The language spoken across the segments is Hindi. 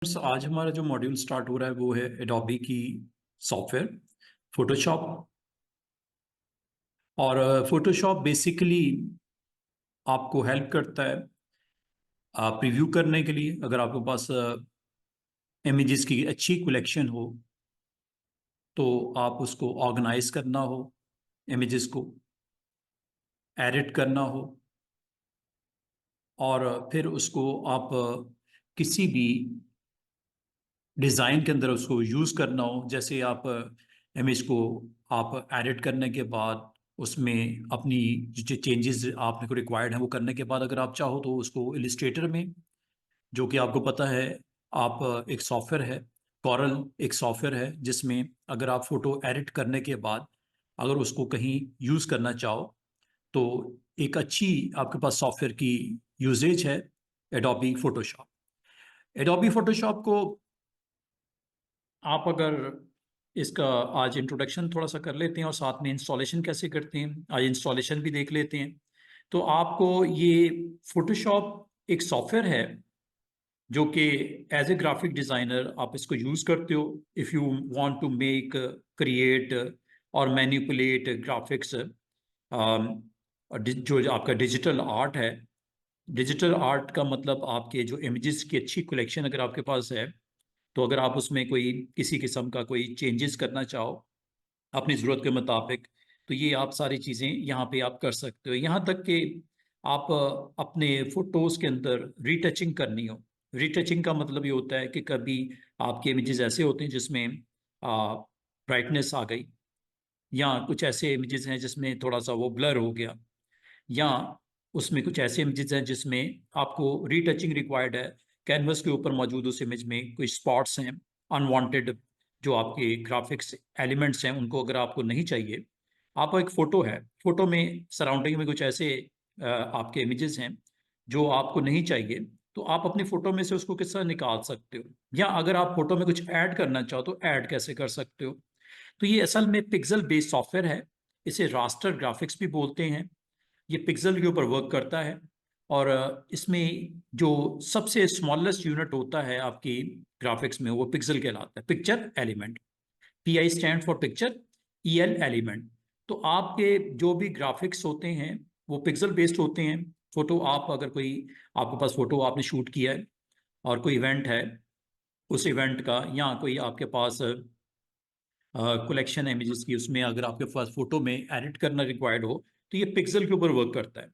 आज हमारा जो मॉड्यूल स्टार्ट हो रहा है वो है एडोबी की सॉफ्टवेयर फोटोशॉप। और फोटोशॉप बेसिकली आपको हेल्प करता है प्रीव्यू करने के लिए। अगर आपके पास इमेजेस की अच्छी कलेक्शन हो तो आप उसको ऑर्गेनाइज करना हो, इमेजेस को एडिट करना हो, और फिर उसको आप किसी भी डिज़ाइन के अंदर उसको यूज़ करना हो। जैसे आप इमेज को आप एडिट करने के बाद उसमें अपनी जो चेंजेस आपने को रिक्वायर्ड हैं वो करने के बाद अगर आप चाहो तो उसको इलिस्ट्रेटर में, जो कि आपको पता है, आप एक सॉफ्टवेयर है, कॉरल एक सॉफ्टवेयर है जिसमें अगर आप फोटो एडिट करने के बाद अगर उसको कहीं यूज़ करना चाहो तो एक अच्छी आपके पास सॉफ्टवेयर की यूजेज है एडोबी फोटोशॉप। एडोबी फोटोशॉप को आप अगर इसका आज इंट्रोडक्शन थोड़ा सा कर लेते हैं और साथ में इंस्टॉलेशन कैसे करते हैं, आज इंस्टॉलेशन भी देख लेते हैं। तो आपको ये फोटोशॉप एक सॉफ्टवेयर है जो कि एज ए ग्राफिक डिज़ाइनर आप इसको यूज़ करते हो if you want to make, create और मैनिपुलेट ग्राफिक्स। जो आपका डिजिटल आर्ट है, डिजिटल आर्ट का मतलब आपके जो इमेजेस की अच्छी कलेक्शन अगर आपके पास है तो अगर आप उसमें कोई किसी किस्म का कोई चेंजेस करना चाहो अपनी ज़रूरत के मुताबिक तो ये आप सारी चीज़ें यहाँ पे आप कर सकते हो। यहाँ तक कि आप अपने फोटोज़ के अंदर रीटचिंग करनी हो। रीटचिंग का मतलब ये होता है कि कभी आपके इमेजेस ऐसे होते हैं जिसमें ब्राइटनेस आ गई, या कुछ ऐसे इमेजेस हैं जिसमें थोड़ा सा वो ब्लर हो गया, या उसमें कुछ ऐसे इमेजेस हैं जिसमें आपको रीटचिंग रिक्वायर्ड है। कैनवस के ऊपर मौजूद उस इमेज में कुछ स्पॉट्स हैं अनवांटेड, जो आपके ग्राफिक्स एलिमेंट्स हैं उनको अगर आपको नहीं चाहिए। आप एक फ़ोटो है, फ़ोटो में सराउंडिंग में कुछ ऐसे आपके इमेजेस हैं जो आपको नहीं चाहिए, तो आप अपनी फ़ोटो में से उसको किस तरह निकाल सकते हो, या अगर आप फ़ोटो में कुछ ऐड करना चाहो तो ऐड कैसे कर सकते हो। तो ये असल में पिक्सल बेस्ड सॉफ्टवेयर है, इसे रास्टर ग्राफिक्स भी बोलते हैं। ये पिक्सल के ऊपर वर्क करता है, और इसमें जो सबसे स्मॉलेस्ट यूनिट होता है आपकी ग्राफिक्स में वो पिक्सल कहलाता है, picture element. P I stand for picture, E L element. तो आपके जो भी ग्राफिक्स होते हैं वो पिक्सल बेस्ड होते हैं। फोटो आप अगर कोई, आपके पास फोटो आपने शूट किया है और कोई इवेंट है, उस इवेंट का या कोई आपके पास कलेक्शन है इमेजेस की, उसमें अगर आपके पास फोटो में एडिट करना रिक्वायर्ड हो तो ये पिक्सल के ऊपर वर्क करता है,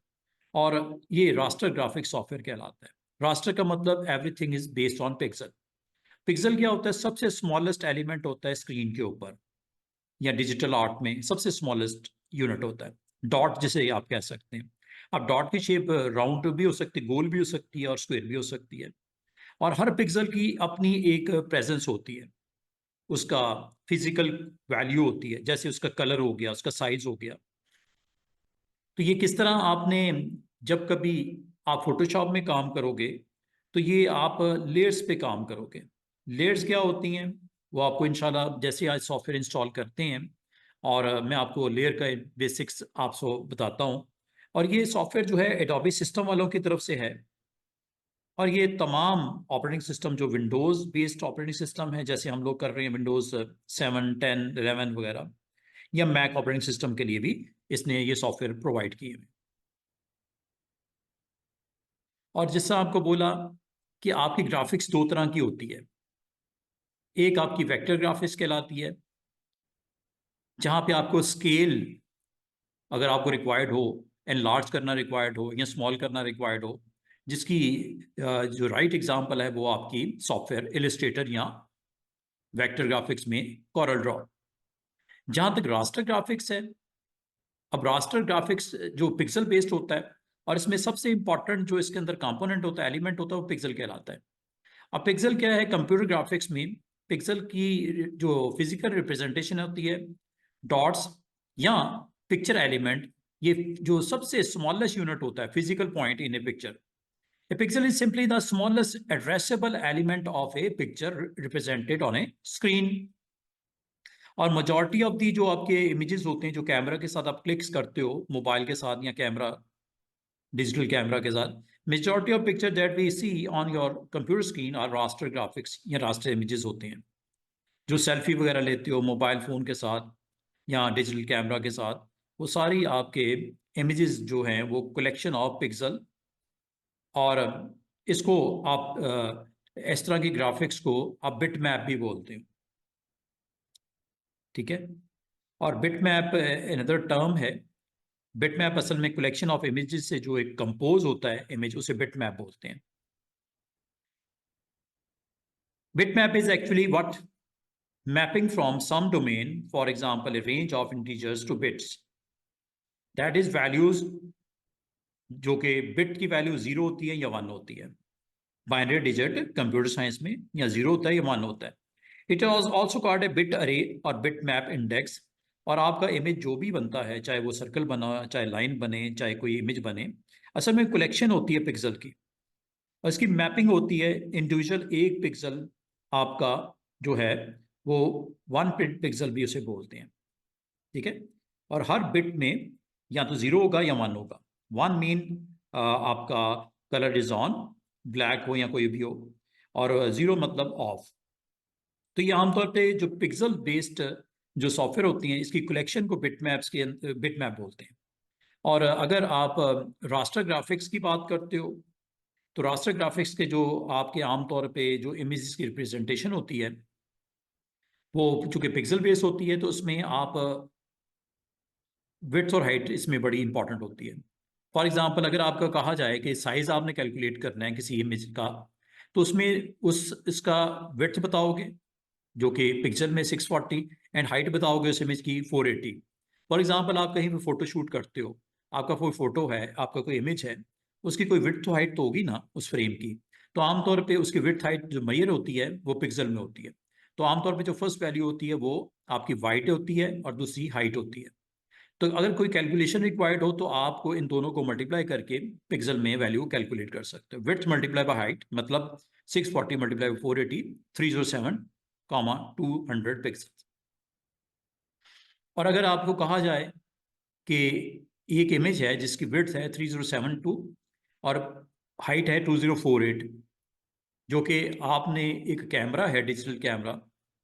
और ये रास्टर ग्राफिक सॉफ्टवेयर कहलाता है। रास्टर का मतलब everything is based on pixel. Pixel क्या होता है? सबसे स्मॉलेस्ट एलिमेंट होता है स्क्रीन के ऊपर, या डिजिटल आर्ट में सबसे स्मॉलेस्ट यूनिट होता है। डॉट जिसे आप कह सकते हैं। अब डॉट की शेप राउंड भी हो सकती है, गोल भी हो सकती है और स्क्वायर भी हो सकती है। और हर पिक्सल की अपनी एक प्रेजेंस होती है, उसका फिजिकल वैल्यू होती है, जैसे उसका कलर हो गया, उसका साइज हो गया। तो ये किस तरह आपने, जब कभी आप फोटोशॉप में काम करोगे तो ये आप लेयर्स पे काम करोगे। लेयर्स क्या होती हैं वो आपको इंशाल्लाह जैसे आज सॉफ्टवेयर इंस्टॉल करते हैं, और मैं आपको लेयर का बेसिक्स आपको बताता हूँ। और ये सॉफ्टवेयर जो है एडोबी सिस्टम वालों की तरफ से है, और ये तमाम ऑपरेटिंग सिस्टम जो विंडोज़ बेस्ड ऑपरेटिंग सिस्टम है, जैसे हम लोग कर रहे हैं विंडोज़ 7, 10, 11 वगैरह, या मैक ऑपरेटिंग सिस्टम के लिए भी इसने ये सॉफ्टवेयर प्रोवाइड किए हैं। और जैसा आपको बोला कि आपकी ग्राफिक्स दो तरह की होती है। एक आपकी वेक्टर ग्राफिक्स कहलाती है, जहां पे आपको स्केल अगर आपको रिक्वायर्ड हो, एनलार्ज करना रिक्वायर्ड हो या स्मॉल करना रिक्वायर्ड हो, जिसकी जो राइट एग्जांपल है वो आपकी सॉफ्टवेयर इलस्ट्रेटर या वेक्टर ग्राफिक्स में कॉरल ड्रॉ। जहां तक रास्टर ग्राफिक्स है, अब रास्टर ग्राफिक्स जो पिक्सल बेस्ड होता है, और इसमें सबसे इंपॉर्टेंट जो इसके अंदर कंपोनेंट होता है, एलिमेंट होता है, वो पिक्सल कहलाता है। अब पिक्सल क्या है? कंप्यूटर ग्राफिक्स में पिक्सल की जो फिजिकल रिप्रेजेंटेशन होती है, डॉट्स या पिक्चर एलिमेंट, ये जो सबसे स्मॉलेस्ट यूनिट होता है, physical point in A picture. A pixel is simply the smallest addressable element of A picture represented on A screen. और मेजॉरिटी ऑफ दी जो आपके इमेजेस होते हैं जो कैमरा के साथ आप क्लिक्स करते हो, मोबाइल के साथ या कैमरा डिजिटल कैमरा के साथ। Majority of picture that we see on your computer screen are raster graphics या रास्टर इमेजेस होते हैं। जो सेल्फी वगैरह लेते हो मोबाइल फ़ोन के साथ या डिजिटल कैमरा के साथ, वो सारी आपके इमेजेस जो हैं वो कलेक्शन ऑफ पिक्सल। और इसको आप इस तरह की ग्राफिक्स को आप बिट मैप भी बोलते हो, ठीक है। और बिट मैप अनदर टर्म है। बिट मैप असल में कलेक्शन ऑफ इमेजेस से जो एक कंपोज होता है इमेज, उसे बिट मैप बोलते हैं। Bit map is actually what mapping from some domain, for example, a range of integers to bits, that is values जो कि बिट की वैल्यू 0 होती है या 1 होती है। बाइनरी डिजिट कंप्यूटर साइंस में या 0 होता है या 1 होता है। It was also called a bit अरे और बिट मैप इंडेक्स। और आपका इमेज जो भी बनता है, चाहे वो सर्कल बना, चाहे लाइन बने, चाहे कोई इमेज बने, असल में कलेक्शन होती है पिक्सल की, और इसकी मैपिंग होती है इंडिविजुअल एक पिक्सल आपका जो है वो 1 पिक्सल भी उसे बोलते हैं, ठीक है। और हर बिट में या तो 0 होगा या 1 होगा। 1 मीन आपका कलर इज ऑन, ब्लैक हो या कोई भी हो, और 0 मतलब ऑफ। तो ये आमतौर पे जो पिक्सल बेस्ड जो सॉफ्टवेयर होती हैं, इसकी कलेक्शन को बिट मैप बोलते हैं। और अगर आप रास्टर ग्राफिक्स की बात करते हो, तो रास्टर ग्राफिक्स के जो आपके आमतौर पे जो इमेजेस की रिप्रेजेंटेशन होती है, वो चूंकि पिक्सल बेस होती है, तो उसमें आप विड्थ और हाइट इसमें बड़ी इंपॉर्टेंट होती है। फॉर एग्जांपल, अगर आपका कहा जाए कि साइज आपने कैलकुलेट करना है किसी इमेज का, तो उसमें इसका विड्थ बताओगे जो कि पिक्सल में 640, एंड हाइट बताओगे उस इमेज की 480। फॉर एग्जांपल, आप कहीं पे फोटो शूट करते हो, आपका कोई फोटो है, आपका कोई इमेज है, उसकी कोई विड्थ तो हाइट तो होगी ना उस फ्रेम की। तो आमतौर पे उसकी विड्थ हाइट जो मेजर होती है वो पिक्सल में होती है। तो आमतौर पे जो फर्स्ट वैल्यू होती है वो आपकी वाइट होती है और दूसरी हाइट होती है। तो अगर कोई कैलकुलेशन रिक्वायर्ड हो, तो आपको इन दोनों को मल्टीप्लाई करके पिक्सल में वैल्यू कैलकुलेट कर सकते हो। विड्थ मल्टीप्लाई बाय हाइट मतलब 640 मल्टीप्लाई बाय 480, 307 कॉमा 200 पिक्सल। और अगर आपको कहा जाए कि एक इमेज है जिसकी विड्थ है 3072 और हाइट है 2048, जो कि आपने एक कैमरा है डिजिटल कैमरा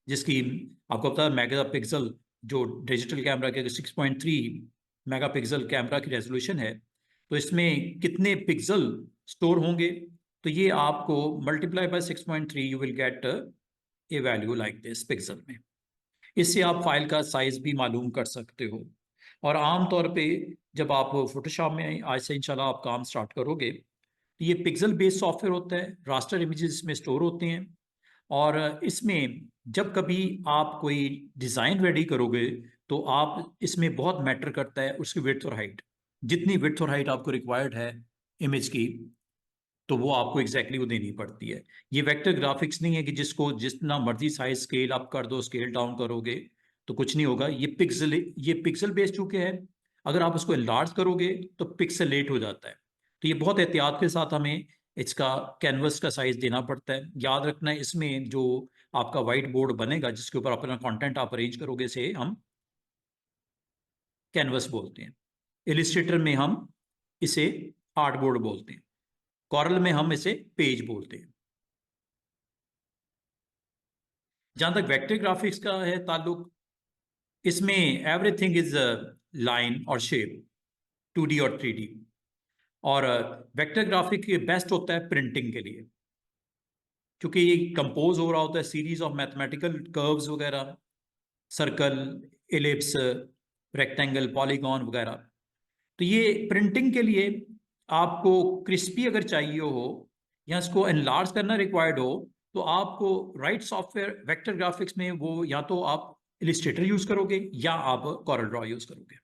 जिसकी आपको पता है मेगा पिक्सल, जो डिजिटल कैमरा के 6.3 मेगापिक्सल कैमरा की रेजोल्यूशन है, तो इसमें कितने पिक्सल स्टोर होंगे, तो ये आपको multiply by 6.3 you will get A value like this pixel में। इससे आप फाइल का साइज भी मालूम कर सकते हो। और आमतौर पे जब आप फोटोशॉप में आज से इंशाल्लाह आप काम स्टार्ट करोगे, तो ये पिक्सल बेस्ड सॉफ्टवेयर होता है, रास्टर इमेजेस इसमें स्टोर होते हैं। और इसमें जब कभी आप कोई डिज़ाइन रेडी करोगे, तो आप इसमें बहुत मैटर करता है उसकी विड्थ और हाइट। जितनी विड्थ और हाइट आपको रिक्वायर्ड है इमेज की, तो वो आपको एग्जैक्टली वो देनी पड़ती है। ये वेक्टर ग्राफिक्स नहीं है कि जिसको जितना मर्जी साइज स्केल अप कर दो, स्केल डाउन करोगे तो कुछ नहीं होगा। ये पिक्सल बेस्ड चूंकि है, अगर आप उसको एनलार्ज करोगे तो पिक्सलेट हो जाता है। तो ये बहुत एहतियात के साथ हमें इसका कैनवस का साइज देना पड़ता है। याद रखना है, इसमें जो आपका व्हाइट बोर्ड बनेगा जिसके ऊपर अपना कंटेंट आप अरेंज करोगे, से हम कैनवस बोलते हैं। इलिस्ट्रेटर में हम इसे आर्टबोर्ड बोलते हैं। कॉरल में हम इसे पेज बोलते हैं। जहां तक वेक्टर ग्राफिक्स का है ताल्लुक, इसमें एवरीथिंग इज लाइन और शेप, 2D और 3D। और वेक्टर ग्राफिक बेस्ट होता है प्रिंटिंग के लिए, क्योंकि ये कंपोज हो रहा होता है सीरीज ऑफ मैथमेटिकल कर्व्स वगैरह, सर्कल, एलिप्स, रेक्टेंगल, पॉलीगॉन वगैरह। तो ये प्रिंटिंग के लिए आपको क्रिस्पी अगर चाहिए हो या इसको एनलार्ज करना रिक्वायर्ड हो, तो आपको राइट सॉफ्टवेयर वेक्टर ग्राफिक्स में वो या तो आप इलिस्ट्रेटर यूज करोगे या आप कॉरल ड्रॉ यूज करोगे।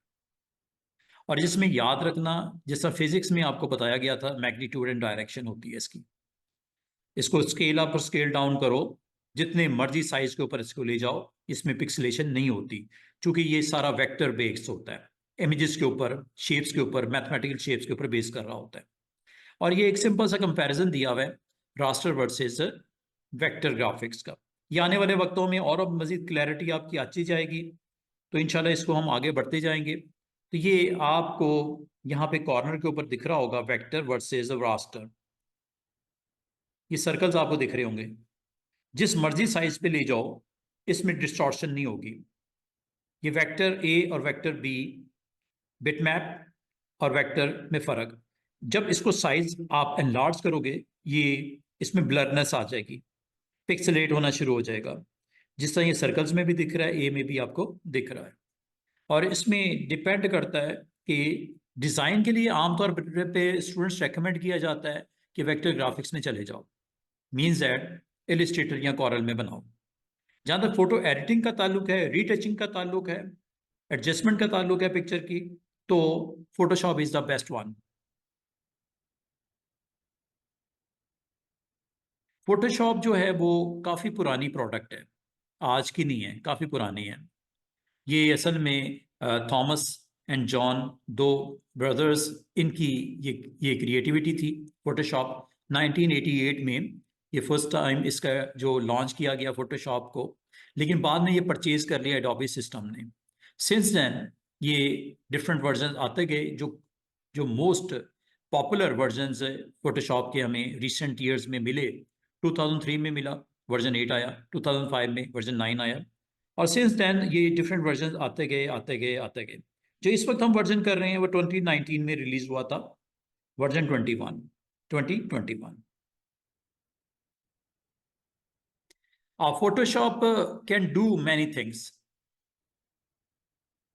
और जिसमें याद रखना, जैसा फिजिक्स में आपको बताया गया था, मैग्नीट्यूड एंड डायरेक्शन होती है इसकी। इसको स्केल अप और स्केल डाउन करो, जितने मर्जी साइज के ऊपर इसको ले जाओ, इसमें पिक्सलेशन नहीं होती, क्योंकि ये सारा वेक्टर बेस्ड होता है, इमेजेस के ऊपर, शेप्स के ऊपर, मैथमेटिकल शेप्स के ऊपर बेस कर रहा होता है। और ये एक सिंपल सा कंपैरिजन दिया हुआ है रास्टर वर्सेस वेक्टर ग्राफिक्स का। ये आने वाले वक्तों में और अब मजीद क्लैरिटी आपकी आती जाएगी, तो इंशाल्लाह इसको हम आगे बढ़ते जाएंगे। तो ये आपको यहाँ पे कॉर्नर के ऊपर दिख रहा होगा वेक्टर वर्सेस रास्टर। ये सर्कल्स आपको दिख रहे होंगे, जिस मर्जी साइज पे ले जाओ इसमें डिस्टॉर्शन नहीं होगी। ये वेक्टर ए और वेक्टर बी, बिटमैप और वेक्टर में फ़र्क। जब इसको साइज आप एनलार्ज करोगे ये इसमें ब्लरनेस आ जाएगी, पिक्सेलेट होना शुरू हो जाएगा। जिस तरह ये सर्कल्स में भी दिख रहा है, ए में भी आपको दिख रहा है। और इसमें डिपेंड करता है कि डिज़ाइन के लिए आमतौर पे स्टूडेंट्स रेकमेंड किया जाता है कि वेक्टर ग्राफिक्स में चले जाओ, मीन्स दैट इलिस्ट्रेटर या कॉरल में बनाओ। जहाँ तक फोटो एडिटिंग का ताल्लुक है, रीटचिंग का ताल्लुक है, एडजस्टमेंट का ताल्लुक है पिक्चर की, तो Photoshop is the best one. Photoshop जो है वो काफ़ी पुरानी प्रोडक्ट है, आज की नहीं है, काफ़ी पुरानी है। ये असल में थॉमस एंड जॉन, दो ब्रदर्स, इनकी ये क्रिएटिविटी थी। फोटोशॉप 1988 में ये फर्स्ट टाइम इसका जो लॉन्च किया गया फोटोशॉप को, लेकिन बाद में ये परचेज कर लिया एडोबी सिस्टम ने। सिंस देन ये डिफरेंट वर्जन आते गए। जो जो मोस्ट पॉपुलर वर्जन फोटोशॉप के हमें रिसेंट ईयर्स में मिले, 2003 में मिला वर्जन 8 आया, 2005 में वर्जन 9 आया, और सिंस देन ये डिफरेंट वर्जन आते गए आते गए आते गए। जो इस वक्त हम वर्जन कर रहे हैं वो 2019 में रिलीज हुआ था, version 2021। Photoshop can do many things.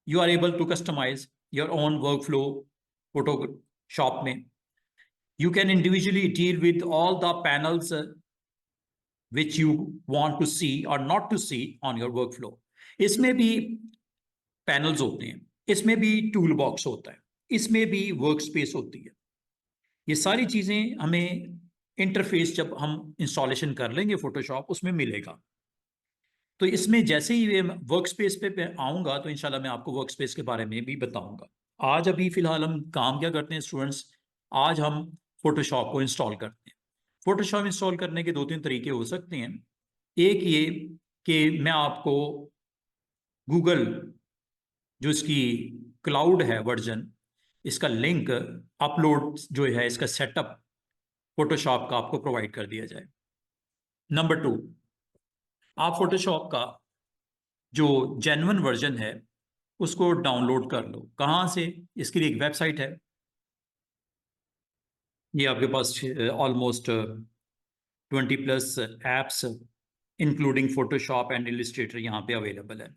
You are able to customize your own work flow Photoshop में। You can individually deal with all the panels which you want to see or not to see on your workflow. इसमें भी पैनल्स होते हैं, इसमें भी टूल बॉक्स होता है, इसमें भी वर्क स्पेस होती है। ये सारी चीज़ें हमें इंटरफेस जब हम इंस्टॉलेशन कर लेंगे फोटोशॉप उसमें मिलेगा। तो इसमें जैसे ही वर्क स्पेस पे आऊँगा तो इंशाल्लाह मैं आपको वर्क स्पेस के बारे में भी बताऊँगा। आज अभी फ़िलहाल हम काम क्या करते हैं स्टूडेंट्स, आज हम फोटोशॉप को इंस्टॉल करते हैं। फोटोशॉप इंस्टॉल करने के दो तीन तरीके हो सकते हैं। एक ये कि मैं आपको गूगल, जो इसकी क्लाउड है वर्जन, इसका लिंक अपलोड जो है इसका सेटअप फोटोशॉप का आपको प्रोवाइड कर दिया जाए। नंबर 2, आप फोटोशॉप का जो जेन्युइन वर्जन है उसको डाउनलोड कर लो। कहाँ से? इसके लिए एक वेबसाइट है, ये आपके पास almost 20+ apps including Photoshop and Illustrator यहाँ पे अवेलेबल है।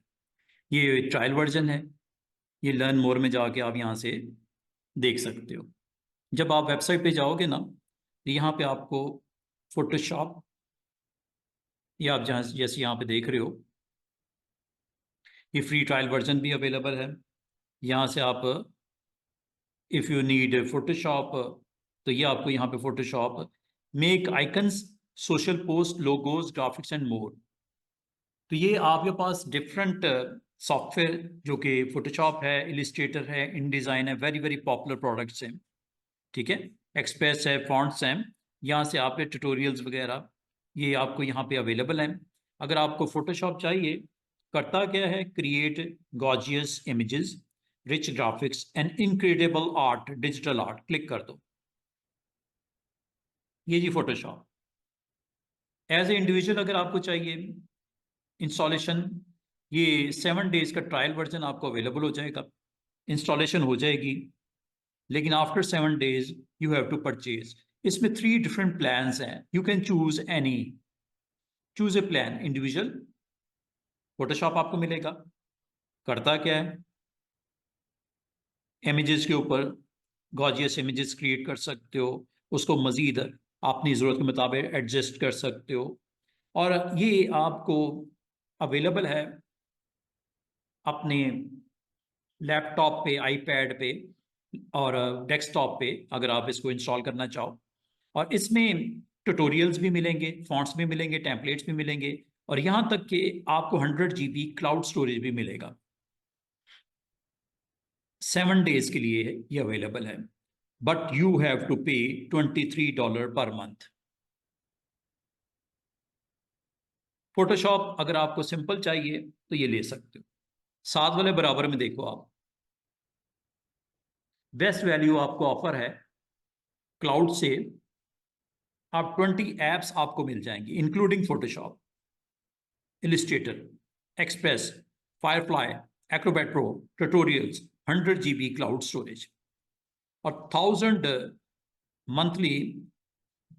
ये ट्रायल वर्जन है, ये लर्न मोर में जाके आप यहाँ से देख सकते हो। जब आप वेबसाइट पे जाओगे ना तो यहाँ पे आपको फोटोशॉप, ये आप जहाँ जैसे यहाँ पे देख रहे हो, ये फ्री ट्रायल वर्जन भी अवेलेबल है। यहाँ से आप इफ़ यू नीड फोटोशॉप, तो ये आपको यहाँ पे Photoshop make icons, social post, logos, graphics and more. तो ये आपके पास डिफरेंट सॉफ्टवेयर जो कि फोटोशॉप है, इलिस्ट्रेटर है, इन डिज़ाइन है, वेरी वेरी पॉपुलर प्रोडक्ट्स हैं। ठीक है, एक्सप्रेस है, फॉन्ट्स हैं, यहाँ से आपके ट्यूटोरियल्स वगैरह ये आपको यहाँ पे अवेलेबल हैं। अगर आपको फोटोशॉप चाहिए, करता क्या है, create gorgeous images, rich graphics and incredible art, digital art, click कर दो। ये जी फोटोशॉप। एज ए इंडिविजुअल अगर आपको चाहिए इंस्टॉलेशन, ये 7 डेज का ट्रायल वर्जन आपको अवेलेबल हो जाएगा, इंस्टॉलेशन हो जाएगी, लेकिन after 7 days you have to purchase. इसमें 3 डिफरेंट प्लान्स हैं, you can choose any, choose a plan. Individual Photoshop आपको मिलेगा, करता क्या है, इमेजेस के ऊपर गॉर्जियस इमेजेस क्रिएट कर सकते हो, उसको मज़ीद अपनी ज़रूरत के मुताबिक एडजस्ट कर सकते हो। और ये आपको अवेलेबल है अपने लैपटॉप पे, आईपैड पे और डेस्कटॉप पे, अगर आप इसको इंस्टॉल करना चाहो। और इसमें ट्यूटोरियल्स भी मिलेंगे, फॉन्ट्स भी मिलेंगे, टेम्पलेट्स भी मिलेंगे, और यहाँ तक कि आपको 100 GB क्लाउड स्टोरेज भी मिलेगा। 7 डेज के लिए ये अवेलेबल है, बट यू हैव टू पे $23 पर मंथ। फोटोशॉप अगर आपको सिंपल चाहिए तो ये ले सकते हो। साथ वाले बराबर में देखो आप, बेस्ट वैल्यू आपको ऑफर है क्लाउड से, आप 20 एप्स आपको मिल जाएंगी including Photoshop, Illustrator, express, Firefly, Acrobat pro, tutorials, 100 GB cloud storage और 1000 मंथली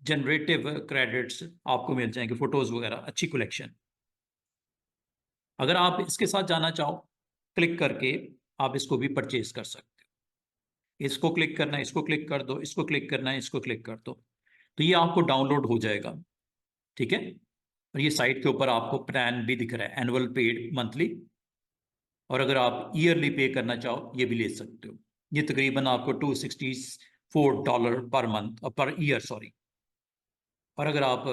जनरेटिव क्रेडिट्स आपको मिल जाएंगे, फोटोज वगैरह, अच्छी कलेक्शन। अगर आप इसके साथ जाना चाहो, क्लिक करके आप इसको भी परचेज कर सकते हो। इसको क्लिक करना है, इसको क्लिक कर दो, इसको क्लिक करना है, इसको क्लिक कर दो, तो ये आपको डाउनलोड हो जाएगा। ठीक है, और ये साइट के ऊपर आपको प्लान भी दिख रहा है, एनुअल पेड, मंथली, और अगर आप ईयरली पे करना चाहो ये भी ले सकते हो। ये तकरीबन आपको $264 per month, per year sorry. और अगर आप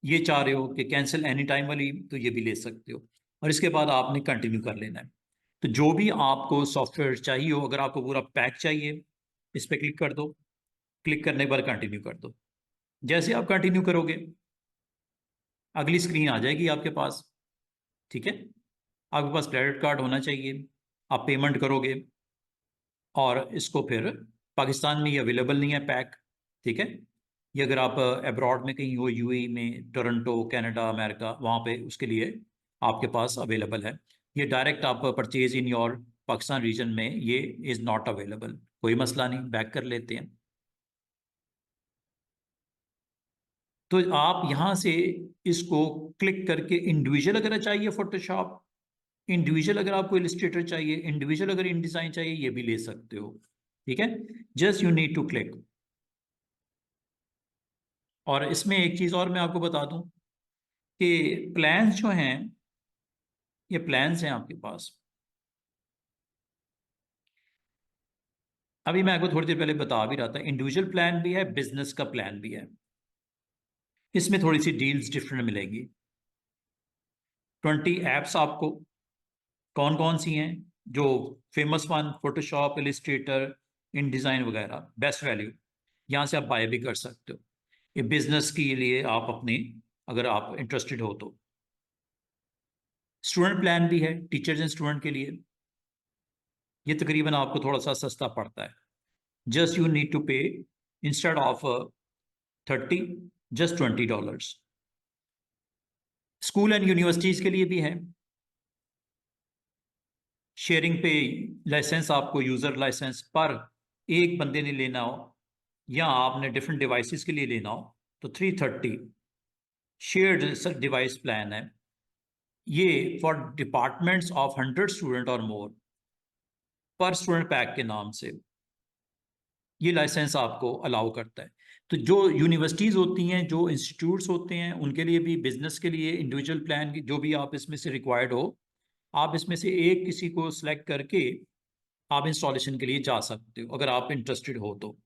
ये चाह रहे हो कि कैंसिल एनी टाइम वाली, तो ये भी ले सकते हो, और इसके बाद आपने कंटिन्यू कर लेना है। तो जो भी आपको सॉफ्टवेयर चाहिए हो, अगर आपको पूरा पैक चाहिए, इस पर क्लिक कर दो, क्लिक करने के बाद कंटिन्यू कर दो। जैसे आप कंटिन्यू करोगे अगली स्क्रीन आ जाएगी आपके पास। ठीक है, आपके पास क्रेडिट कार्ड होना चाहिए, आप पेमेंट करोगे, और इसको फिर पाकिस्तान में ये अवेलेबल नहीं है पैक। ठीक है, ये अगर आप अब्रॉड में कहीं हो, यूएई में, टोरंटो, कनाडा, अमेरिका, वहाँ पे उसके लिए आपके पास अवेलेबल है। ये डायरेक्ट आप purchase in your Pakistan region में ये इज़ नॉट अवेलेबल। कोई मसला नहीं, बैक कर लेते हैं। तो आप यहाँ से इसको क्लिक करके इंडिविजुअल अगर चाहिए फोटोशॉप, इंडिविजुअल अगर आपको इलिस्ट्रेटर चाहिए, इंडिविजुअल अगर इन डिज़ाइन चाहिए, ये भी ले सकते हो। ठीक है, just you need to click. और इसमें एक चीज़ और मैं आपको बता दूं कि प्लान्स जो हैं, ये प्लान्स हैं आपके पास। अभी मैं आपको थोड़ी देर पहले बता भी रहा था, इंडिविजुअल प्लान भी है, बिजनेस का प्लान भी है। इसमें थोड़ी सी डील्स डिफरेंट मिलेगी। 20 एप्स आपको, कौन कौन सी हैं? जो फेमस वन, फोटोशॉप, इलिस्ट्रेटर, इन डिज़ाइन वगैरह, बेस्ट वैल्यू, यहाँ से आप बाय भी कर सकते हो। ये बिजनेस के लिए आप अपने, अगर आप इंटरेस्टेड हो तो। स्टूडेंट प्लान भी है, टीचर्स एंड स्टूडेंट के लिए। ये तकरीबन आपको थोड़ा सा सस्ता पड़ता है। जस्ट यू नीड टू पे, instead of 30, just $20। School and universities के लिए भी है। शेयरिंग पे लाइसेंस, आपको यूजर लाइसेंस पर एक बंदे ने लेना हो, या आपने डिफरेंट डिवाइसेस के लिए लेना हो, तो 330 शेयर्ड डिवाइस प्लान है। ये फॉर डिपार्टमेंट्स ऑफ 100 स्टूडेंट और मोर, पर स्टूडेंट पैक के नाम से ये लाइसेंस आपको अलाउ करता है। तो जो यूनिवर्सिटीज़ होती हैं, जो इंस्टीट्यूट्स होते हैं, उनके लिए भी, बिजनेस के लिए, इंडिविजुअल प्लान की जो भी आप इसमें से रिक्वायर्ड हो, आप इसमें से एक किसी को सिलेक्ट करके आप इंस्टॉलेशन के लिए जा सकते हो, अगर आप इंटरेस्टेड हो तो।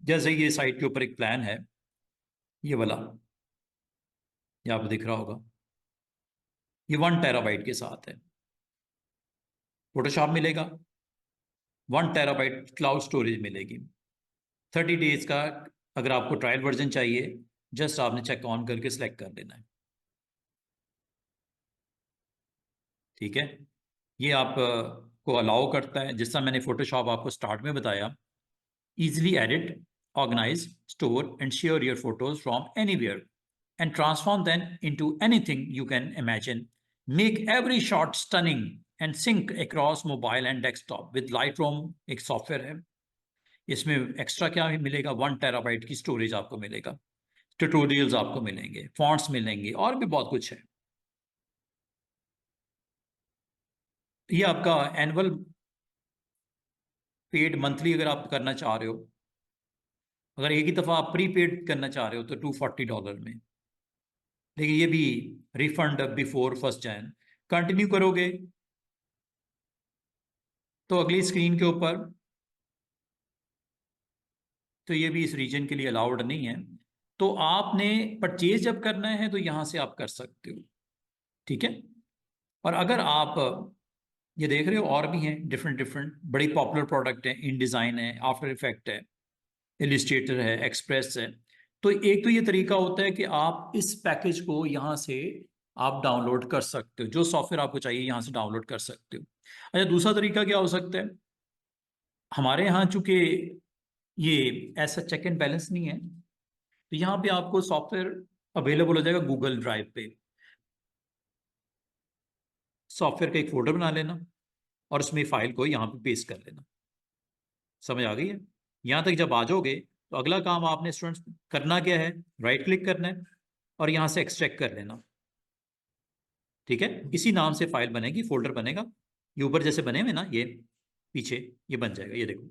जैसे ये साइट के ऊपर एक प्लान है, ये वाला, ये आपको दिख रहा होगा, ये 1 TB के साथ है। फोटोशॉप मिलेगा, 1 TB क्लाउड स्टोरेज मिलेगी, 30 डेज का। अगर आपको ट्रायल वर्जन चाहिए, जस्ट आपने चेक ऑन करके सिलेक्ट कर देना है। ठीक है, ये आप को अलाउ करता है, जिस तरह मैंने फोटोशॉप आपको स्टार्ट में बताया, easily edit, organize, store and share your photos from anywhere and transform them into anything you can imagine. Make every shot stunning and sync across mobile and desktop with Lightroom, एक सॉफ्टवेयर है। इसमें एक्स्ट्रा क्या मिलेगा? 1 TB की स्टोरेज आपको मिलेगा, ट्यूटोरियल्स आपको मिलेंगे, फॉन्ट्स मिलेंगे, और भी बहुत कुछ है। ये आपका एनुअल पेड, मंथली अगर आप करना चाह रहे हो, अगर एक ही दफ़ा आप प्री पेड करना चाह रहे हो तो $240 में। लेकिन ये भी रिफंड बिफोर 1 जन। कंटिन्यू करोगे तो अगली स्क्रीन के ऊपर, तो ये भी इस रीजन के लिए अलाउड नहीं है। तो आपने परचेज जब करना है तो यहाँ से आप कर सकते हो। ठीक है, और अगर आप ये देख रहे हो, और भी हैं डिफरेंट डिफरेंट बड़ी पॉपुलर प्रोडक्ट हैं, इन डिज़ाइन है, आफ्टर इफेक्ट है, इलिस्ट्रेटर है, एक्सप्रेस है। तो एक तो ये तरीका होता है कि आप इस पैकेज को यहाँ से आप डाउनलोड कर सकते हो, जो सॉफ्टवेयर आपको चाहिए यहाँ से डाउनलोड कर सकते हो। अच्छा, दूसरा तरीका क्या हो सकता है, हमारे यहाँ चूंकि ये ऐसा चेक एंड बैलेंस नहीं है, तो यहाँ पे आपको सॉफ्टवेयर अवेलेबल हो जाएगा गूगल ड्राइव पे। सॉफ्टवेयर का एक फोल्डर बना लेना और उसमें फाइल को यहाँ पे पेस्ट कर लेना। समझ आ गई है? यहाँ तक जब आ जाओगे तो अगला काम आपने स्टूडेंट्स करना क्या है, राइट क्लिक करना है और यहाँ से एक्सट्रैक्ट कर लेना। ठीक है, इसी नाम से फाइल बनेगी, फोल्डर बनेगा, ये ऊपर जैसे बने हुए ना, ये पीछे ये बन जाएगा, ये देखो।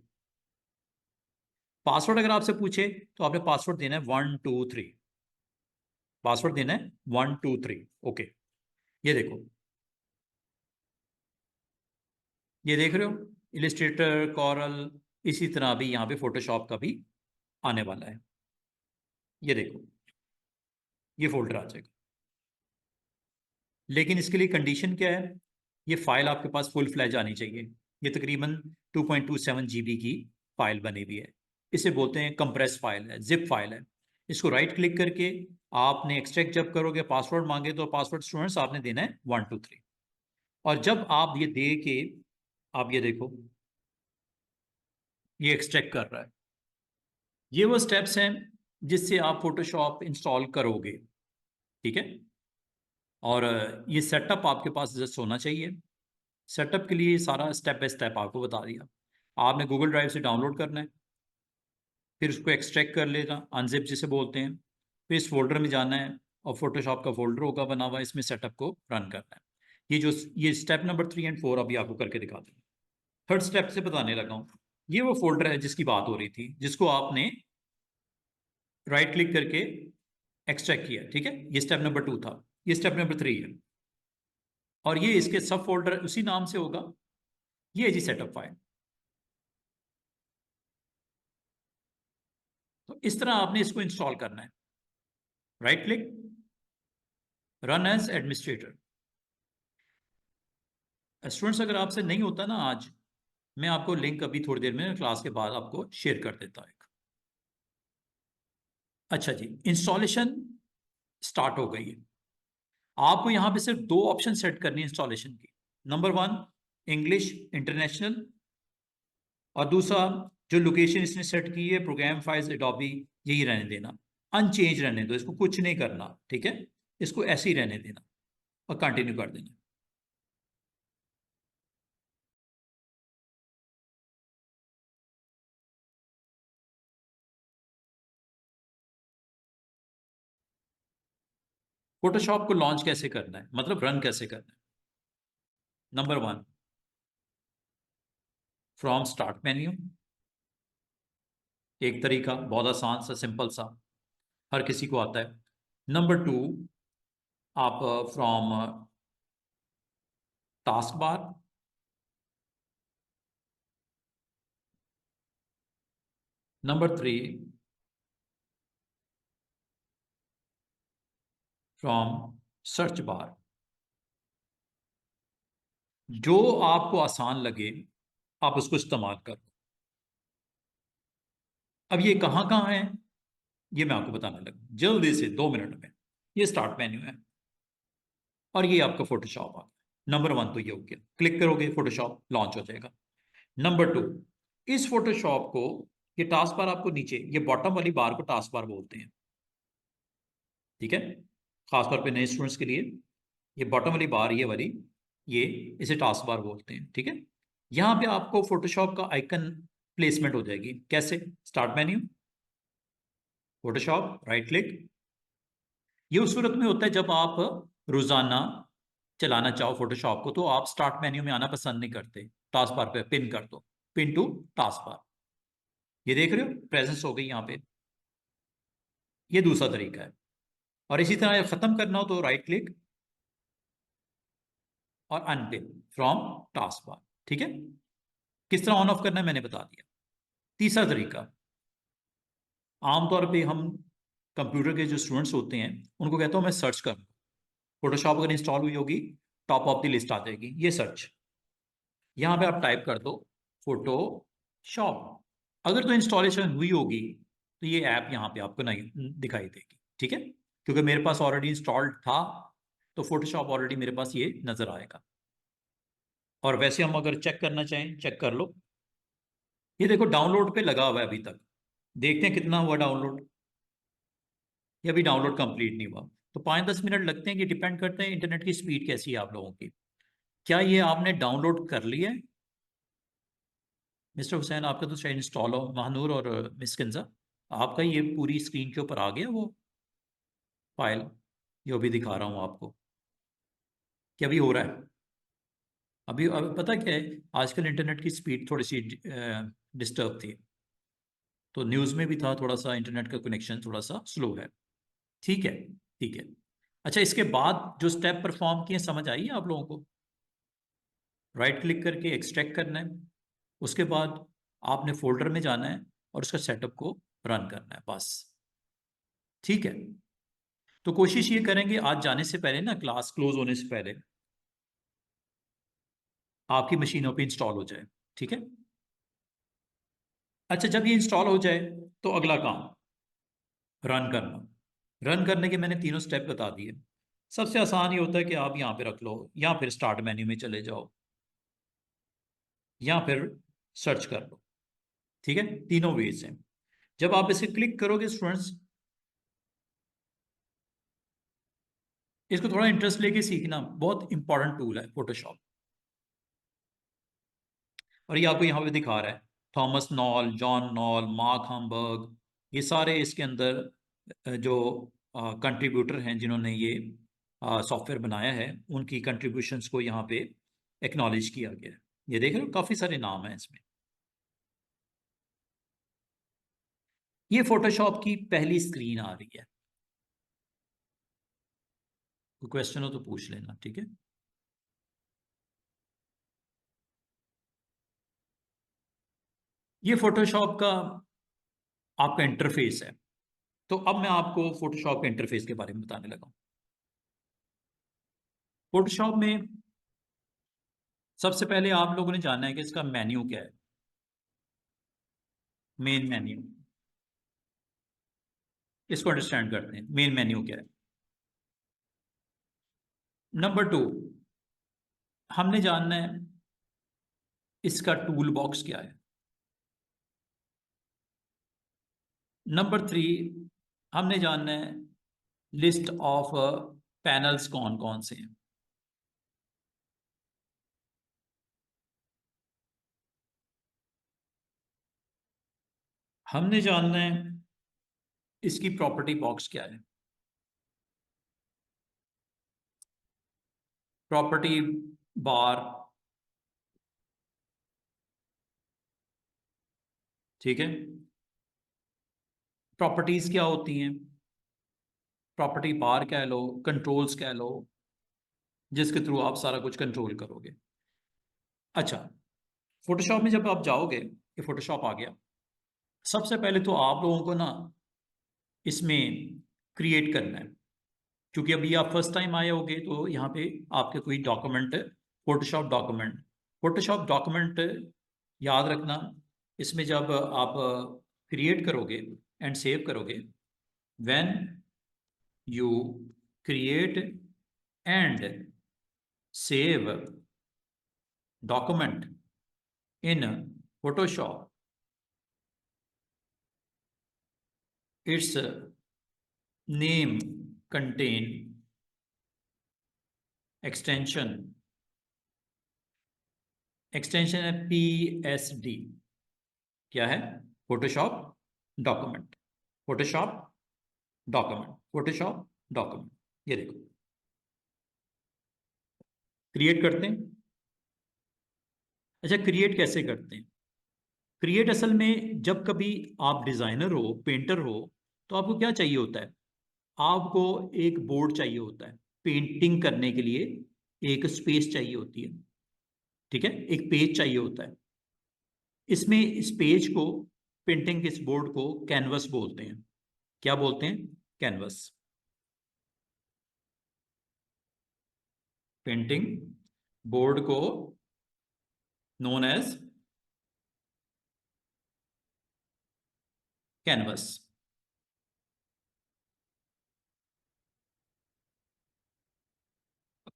पासवर्ड अगर आपसे पूछे तो आपने पासवर्ड देना है 123, पासवर्ड देना है 123। ओके, ये देखो, ये देख रहे हो, इलिस्ट्रेटर, कॉरल, इसी तरह भी यहाँ पे फोटोशॉप का भी आने वाला है। ये देखो, ये फोल्डर आ जाएगा, लेकिन इसके लिए कंडीशन क्या है, ये फाइल आपके पास फुल फ्लैज आनी चाहिए। ये तकरीबन 2.27 GB की फाइल बनी हुई है, इसे बोलते हैं कंप्रेस फाइल है, जिप फाइल है। इसको राइट क्लिक करके आपने एक्सट्रैक्ट जब करोगे, पासवर्ड मांगे तो पासवर्ड स्टूडेंट्स आपने देना है 123। और जब आप ये दे के, आप ये देखो, ये एक्सट्रैक्ट कर रहा है। ये वो स्टेप्स हैं जिससे आप फोटोशॉप इंस्टॉल करोगे। ठीक है, और ये सेटअप आपके पास जस्ट होना चाहिए। सेटअप के लिए सारा स्टेप बाय स्टेप आपको बता दिया। आपने गूगल ड्राइव से डाउनलोड करना है, फिर उसको एक्सट्रैक्ट कर लेना, अनजिप जिसे बोलते हैं, फिर इस फोल्डर में जाना है और फोटोशॉप का फोल्डर होगा बना हुआ, इसमें सेटअप को रन करना है। ये स्टेप नंबर 3 और 4 अभी आपको करके दिखा दूँ। थर्ड स्टेप से बताने लगा हूँ। ये वो फोल्डर है जिसकी बात हो रही थी, जिसको आपने राइट क्लिक करके एक्सट्रैक्ट किया। ठीक है, ये स्टेप नंबर 2 था, ये स्टेप नंबर 3 है, और ये इसके सब फोल्डर उसी नाम से होगा। ये है जी सेटअप फाइल। तो इस तरह आपने इसको इंस्टॉल करना है। Right click, run as administrator. Students, अगर आपसे नहीं होता ना आज, मैं आपको लिंक अभी थोड़ी देर में क्लास के बाद आपको शेयर कर देता हूँ। अच्छा जी, इंस्टॉलेशन स्टार्ट हो गई है। आपको यहां पे सिर्फ 2 ऑप्शन सेट करनी है इंस्टॉलेशन की। नंबर 1, इंग्लिश इंटरनेशनल, और दूसरा जो लोकेशन इसने सेट की है, प्रोग्राम फाइल्स एडोबी, यही रहने देना, अनचेंज रहने दो, इसको कुछ नहीं करना। ठीक है, इसको ऐसे ही रहने देना और कंटिन्यू कर देना। फोटोशॉप को लॉन्च कैसे करना है, मतलब रन कैसे करना है? नंबर 1, फ्रॉम स्टार्ट मेन्यू, एक तरीका बहुत आसान सा, सिंपल सा, हर किसी को आता है। नंबर 2, आप from task bar. Number 3, from search bar. जो आपको आसान लगे आप उसको इस्तेमाल करो। अब ये कहाँ कहाँ है, ये मैं आपको बताने लगा जल्दी से 2 मिनट में। ये स्टार्ट मेन्यू है और ये आपका फोटोशॉप आ गया। नंबर 1 तो ये हो गया, क्लिक करोगे फोटोशॉप लॉन्च हो जाएगा। नंबर 2, इस फोटोशॉप को, ये टास्क बार आपको नीचे, ये बॉटम वाली बार को टास्क बार बोलते हैं। ठीक है, खासतौर पे नए स्टूडेंट्स के लिए ये बॉटम वाली बार, ये वाली, ये इसे टास्क बार बोलते हैं। ठीक है, यहाँ पे आपको फोटोशॉप का आइकन प्लेसमेंट हो जाएगी। कैसे? Start menu, Photoshop, right click. ये उस सूरत में होता है जब आप रोजाना चलाना चाहो फोटोशॉप को, तो आप स्टार्ट मेन्यू में आना पसंद नहीं करते, टास्क बार पे पिन कर दो, पिन टू टास्क बार। ये देख रहे हो, प्रेजेंस हो गई यहाँ पे। ये दूसरा तरीका है। और इसी तरह खत्म करना हो तो राइट क्लिक और अनपिन फ्रॉम टास्क बार। ठीक है, किस तरह ऑन ऑफ करना है मैंने बता दिया। तीसरा तरीका, आमतौर पे हम कंप्यूटर के जो स्टूडेंट्स होते हैं उनको कहता हूं मैं सर्च करूँ। फोटोशॉप अगर इंस्टॉल हुई होगी, टॉप ऑफ द लिस्ट आ जाएगी ये सर्च। यहां पे आप टाइप कर दो फोटोशॉप। अगर तो इंस्टॉलेशन हुई होगी तो ये ऐप यहाँ पे आपको नहीं दिखाई देगी। ठीक है, क्योंकि मेरे पास ऑलरेडी इंस्टॉल्ड था, तो फोटोशॉप ऑलरेडी मेरे पास ये नजर आएगा। और वैसे हम अगर चेक करना चाहें, चेक कर लो। ये देखो डाउनलोड पे लगा हुआ है अभी तक। देखते हैं कितना हुआ डाउनलोड। ये अभी डाउनलोड कंप्लीट नहीं हुआ। तो 5-10 मिनट लगते हैं कि डिपेंड करते हैं इंटरनेट की स्पीड कैसी है आप लोगों की। क्या ये आपने डाउनलोड कर लिया है? मिस्टर हुसैन, आपका तो शायद इंस्टॉल हो, महानूर और मिस किंजा, आपका ये पूरी स्क्रीन के ऊपर आ गया वो फाइल जो अभी दिखा रहा हूँ आपको? क्या अभी हो रहा है? अभी पता क्या है, आजकल इंटरनेट की स्पीड थोड़ी सी डिस्टर्ब थी। तो न्यूज़ में भी था थोड़ा सा इंटरनेट का कनेक्शन थोड़ा सा स्लो है। ठीक है, ठीक है। अच्छा, इसके बाद जो स्टेप परफॉर्म किए समझ आई है आप लोगों को? राइट क्लिक करके एक्सट्रैक्ट करना है। उसके बाद आपने फोल्डर में जाना है और उसका सेटअप को रन करना है बस। ठीक है। तो कोशिश ये करेंगे आज जाने से पहले ना, क्लास क्लोज होने से पहले आपकी मशीनों पे इंस्टॉल हो जाए। ठीक है। अच्छा, जब ये इंस्टॉल हो जाए तो अगला काम रन करना। रन करने के मैंने तीनों स्टेप बता दिए। सबसे आसान ये होता है कि आप यहाँ पे रख लो, या फिर स्टार्ट मेन्यू में चले जाओ, या फिर सर्च कर लो। ठीक है, तीनों वेज हैं। जब आप इसे क्लिक करोगे स्टूडेंट्स, इसको थोड़ा इंटरेस्ट लेके सीखना, बहुत इंपॉर्टेंट टूल है फोटोशॉप। और ये आपको यहाँ पे दिखा रहा है, Thomas knoll, John knoll, mark Hamburg, ये सारे इसके अंदर जो कंट्रीब्यूटर हैं जिन्होंने ये सॉफ्टवेयर बनाया है, उनकी कंट्रीब्यूशंस को यहाँ पे एक्नॉलेज किया गया है। ये देख रहे हो, काफ़ी सारे नाम हैं इसमें। ये फोटोशॉप की पहली स्क्रीन आ रही है। कोई क्वेश्चन हो तो पूछ लेना, ठीक है। ये फोटोशॉप का आपका इंटरफेस है। तो अब मैं आपको फोटोशॉप के इंटरफेस के बारे में बताने लगा हूं। फोटोशॉप में सबसे पहले आप लोगों ने जानना है कि इसका मेन्यू क्या है। मेन मेन्यू, इसको अंडरस्टैंड करते हैं, मेन मेन्यू क्या है। नंबर 2, हमने जानना है इसका टूल बॉक्स क्या है। नंबर 3, हमने जानना है लिस्ट ऑफ पैनल्स कौन कौन से हैं। हमने जानना है इसकी प्रॉपर्टी बॉक्स क्या है। प्रॉपर्टी बार, ठीक है। प्रॉपर्टीज क्या होती हैं, प्रॉपर्टी बार कह लो, कंट्रोल्स कह लो, जिसके थ्रू आप सारा कुछ कंट्रोल करोगे। अच्छा, फोटोशॉप में जब आप जाओगे, ये फोटोशॉप आ गया। सबसे पहले तो आप लोगों को ना इसमें क्रिएट करना है। क्योंकि अभी आप फर्स्ट टाइम आए होगे तो यहाँ पे आपके कोई डॉक्यूमेंट, फोटोशॉप डॉक्यूमेंट याद रखना। इसमें जब आप क्रिएट करोगे एंड सेव करोगे, when you create and save document in Photoshop, it's name contain extension, extension है PSD। क्या है? Photoshop document, Photoshop document, Photoshop document. ये देखो, क्रिएट करते हैं। अच्छा, क्रिएट कैसे करते हैं? क्रिएट असल में जब कभी आप डिजाइनर हो, पेंटर हो, तो आपको क्या चाहिए होता है? आपको एक बोर्ड चाहिए होता है पेंटिंग करने के लिए, एक स्पेस चाहिए होती है। ठीक है, एक पेज चाहिए होता है। इसमें इस पेज को, पेंटिंग के इस बोर्ड को कैनवस बोलते हैं। क्या बोलते हैं? कैनवस। पेंटिंग बोर्ड को नोन एज कैनवस।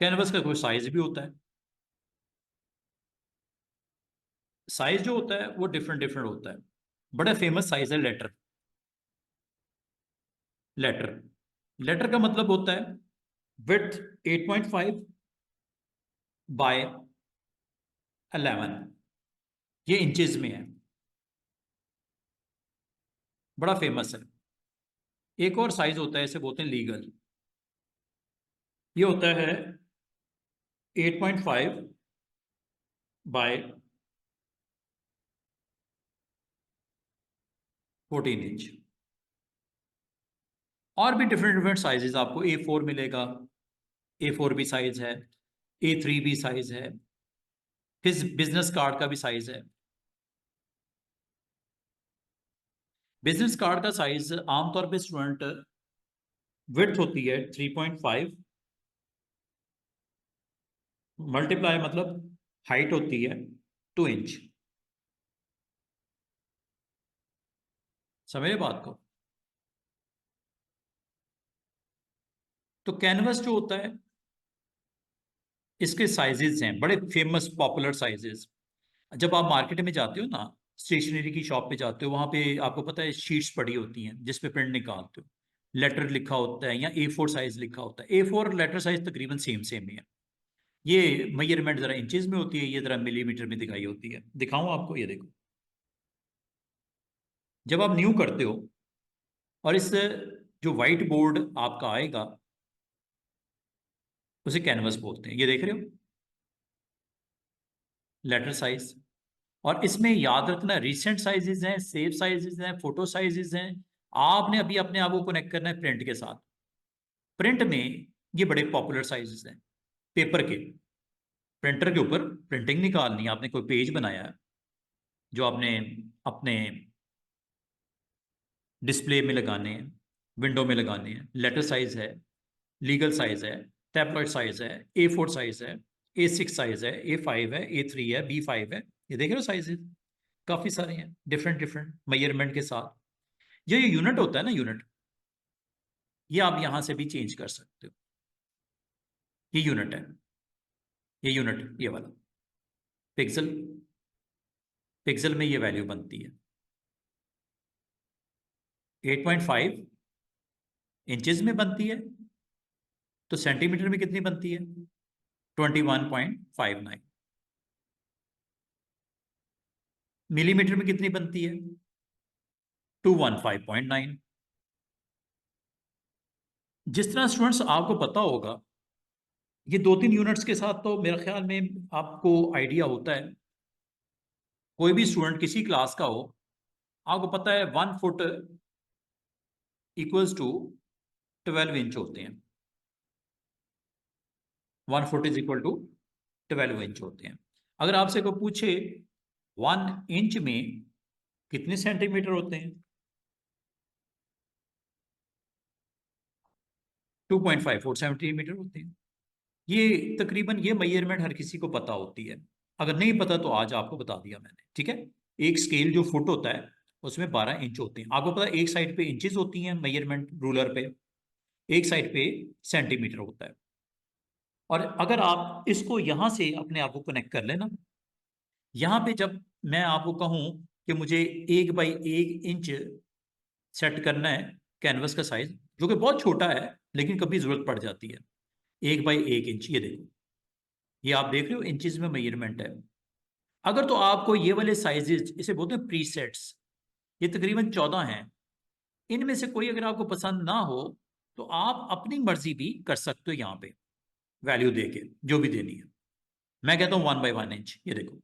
कैनवस का कोई साइज भी होता है। साइज जो होता है वो डिफरेंट डिफरेंट होता है। बड़ा फेमस साइज है लेटर। लेटर लेटर का मतलब होता है विड्थ 8.5 बाय 11, ये इंचेस में है, बड़ा फेमस है। एक और साइज होता है, इसे बोलते हैं लीगल। ये होता है 8.5 बाय 14 इंच। और भी डिफरेंट डिफरेंट साइजेस आपको A4 मिलेगा, A4 भी साइज है, A3 भी साइज है, फिर बिजनेस कार्ड का भी साइज है। बिजनेस कार्ड का साइज आमतौर पे स्टूडेंट विड्थ होती है 3.5, मल्टीप्लाई मतलब हाइट होती है 2 इंच। समझे बात को? तो कैनवस जो होता है इसके साइजेस हैं, बड़े फेमस पॉपुलर साइजेस। जब आप मार्केट में जाते हो ना, स्टेशनरी की शॉप पे जाते हो, वहां पे आपको पता है शीट्स पड़ी होती हैं जिस पे प्रिंट निकालते हो, लेटर लिखा होता है या A4 साइज लिखा होता है। A4 लेटर साइज तकरीबन सेम सेम ही है। ये मेजरमेंट जरा इंचेस में होती है, ये जरा मिलीमीटर में दिखाई होती है। दिखाऊं आपको? ये देखो, जब आप न्यू करते हो और इस जो व्हाइट बोर्ड आपका आएगा उसे कैनवस बोलते हैं। ये देख रहे हो, लेटर साइज। और इसमें याद रखना, रिसेंट साइजेस हैं, सेव साइजेस हैं, फोटो साइजेस हैं। आपने अभी अपने आप को कनेक्ट करना है प्रिंट के साथ। प्रिंट में ये बड़े पॉपुलर साइजेस हैं। पेपर के, प्रिंटर के ऊपर प्रिंटिंग निकालनी है, आपने कोई पेज बनाया है जो आपने अपने डिस्प्ले में लगाने हैं, विंडो में लगाने हैं, लेटर साइज है, लीगल साइज है, टैबलॉइड साइज है, A4 साइज है, A6 साइज है, A5 है, A3 है, B5 है। ये देख रहे हो साइजेस, काफी सारे हैं डिफरेंट डिफरेंट मेजरमेंट के साथ। ये यूनिट होता है ना, यूनिट, ये आप यहां से भी चेंज कर सकते हो। ये यूनिट है, ये यूनिट, ये वाला पिक्सल। पिक्सल में ये वैल्यू बनती है 8.5 इंचेस में बनती है। तो सेंटीमीटर में कितनी बनती है? 21.59। मिलीमीटर में कितनी बनती है? 215.9। जिस तरह स्टूडेंट्स आपको पता होगा, ये दो तीन यूनिट्स के साथ तो मेरे ख्याल में आपको आइडिया होता है। कोई भी स्टूडेंट किसी क्लास का हो, आपको पता है 1 फुट इक्वल्स टू 12 इंच होते हैं। 1 foot is equal to 12 inch होते हैं। अगर आपसे कोई पूछे 1 इंच में कितने सेंटीमीटर होते हैं, 2.54 सेंटीमीटर होते हैं। ये तकरीबन ये मेजरमेंट हर किसी को पता होती है। अगर नहीं पता तो आज आपको बता दिया मैंने, ठीक है। एक स्केल जो फुट होता है उसमें 12 इंच होते हैं। आपको पता है एक साइड पे इंचेस होती हैं मेजरमेंट रूलर पे, एक साइड पे सेंटीमीटर होता है। और अगर आप इसको यहां से अपने आप को कनेक्ट कर लेना, यहां पे जब मैं आपको कहूं कि मुझे 1 बाई 1 इंच सेट करना है कैनवस का साइज, जो कि बहुत छोटा है लेकिन कभी जरूरत पड़ जाती है। 1 बाई 1 इंच, ये देखो, ये आप देख रहे हो इंचेस में मेजरमेंट है। अगर तो आपको ये वाले साइजेस, इसे बोलते हैं प्रीसेट्स, ये तकरीबन 14 हैं। इनमें से कोई अगर आपको पसंद ना हो तो आप अपनी मर्जी भी कर सकते हो, यहाँ पे वैल्यू दे के जो भी देनी है। मैं कहता हूँ 1 बाई 1 इंच, ये देखो,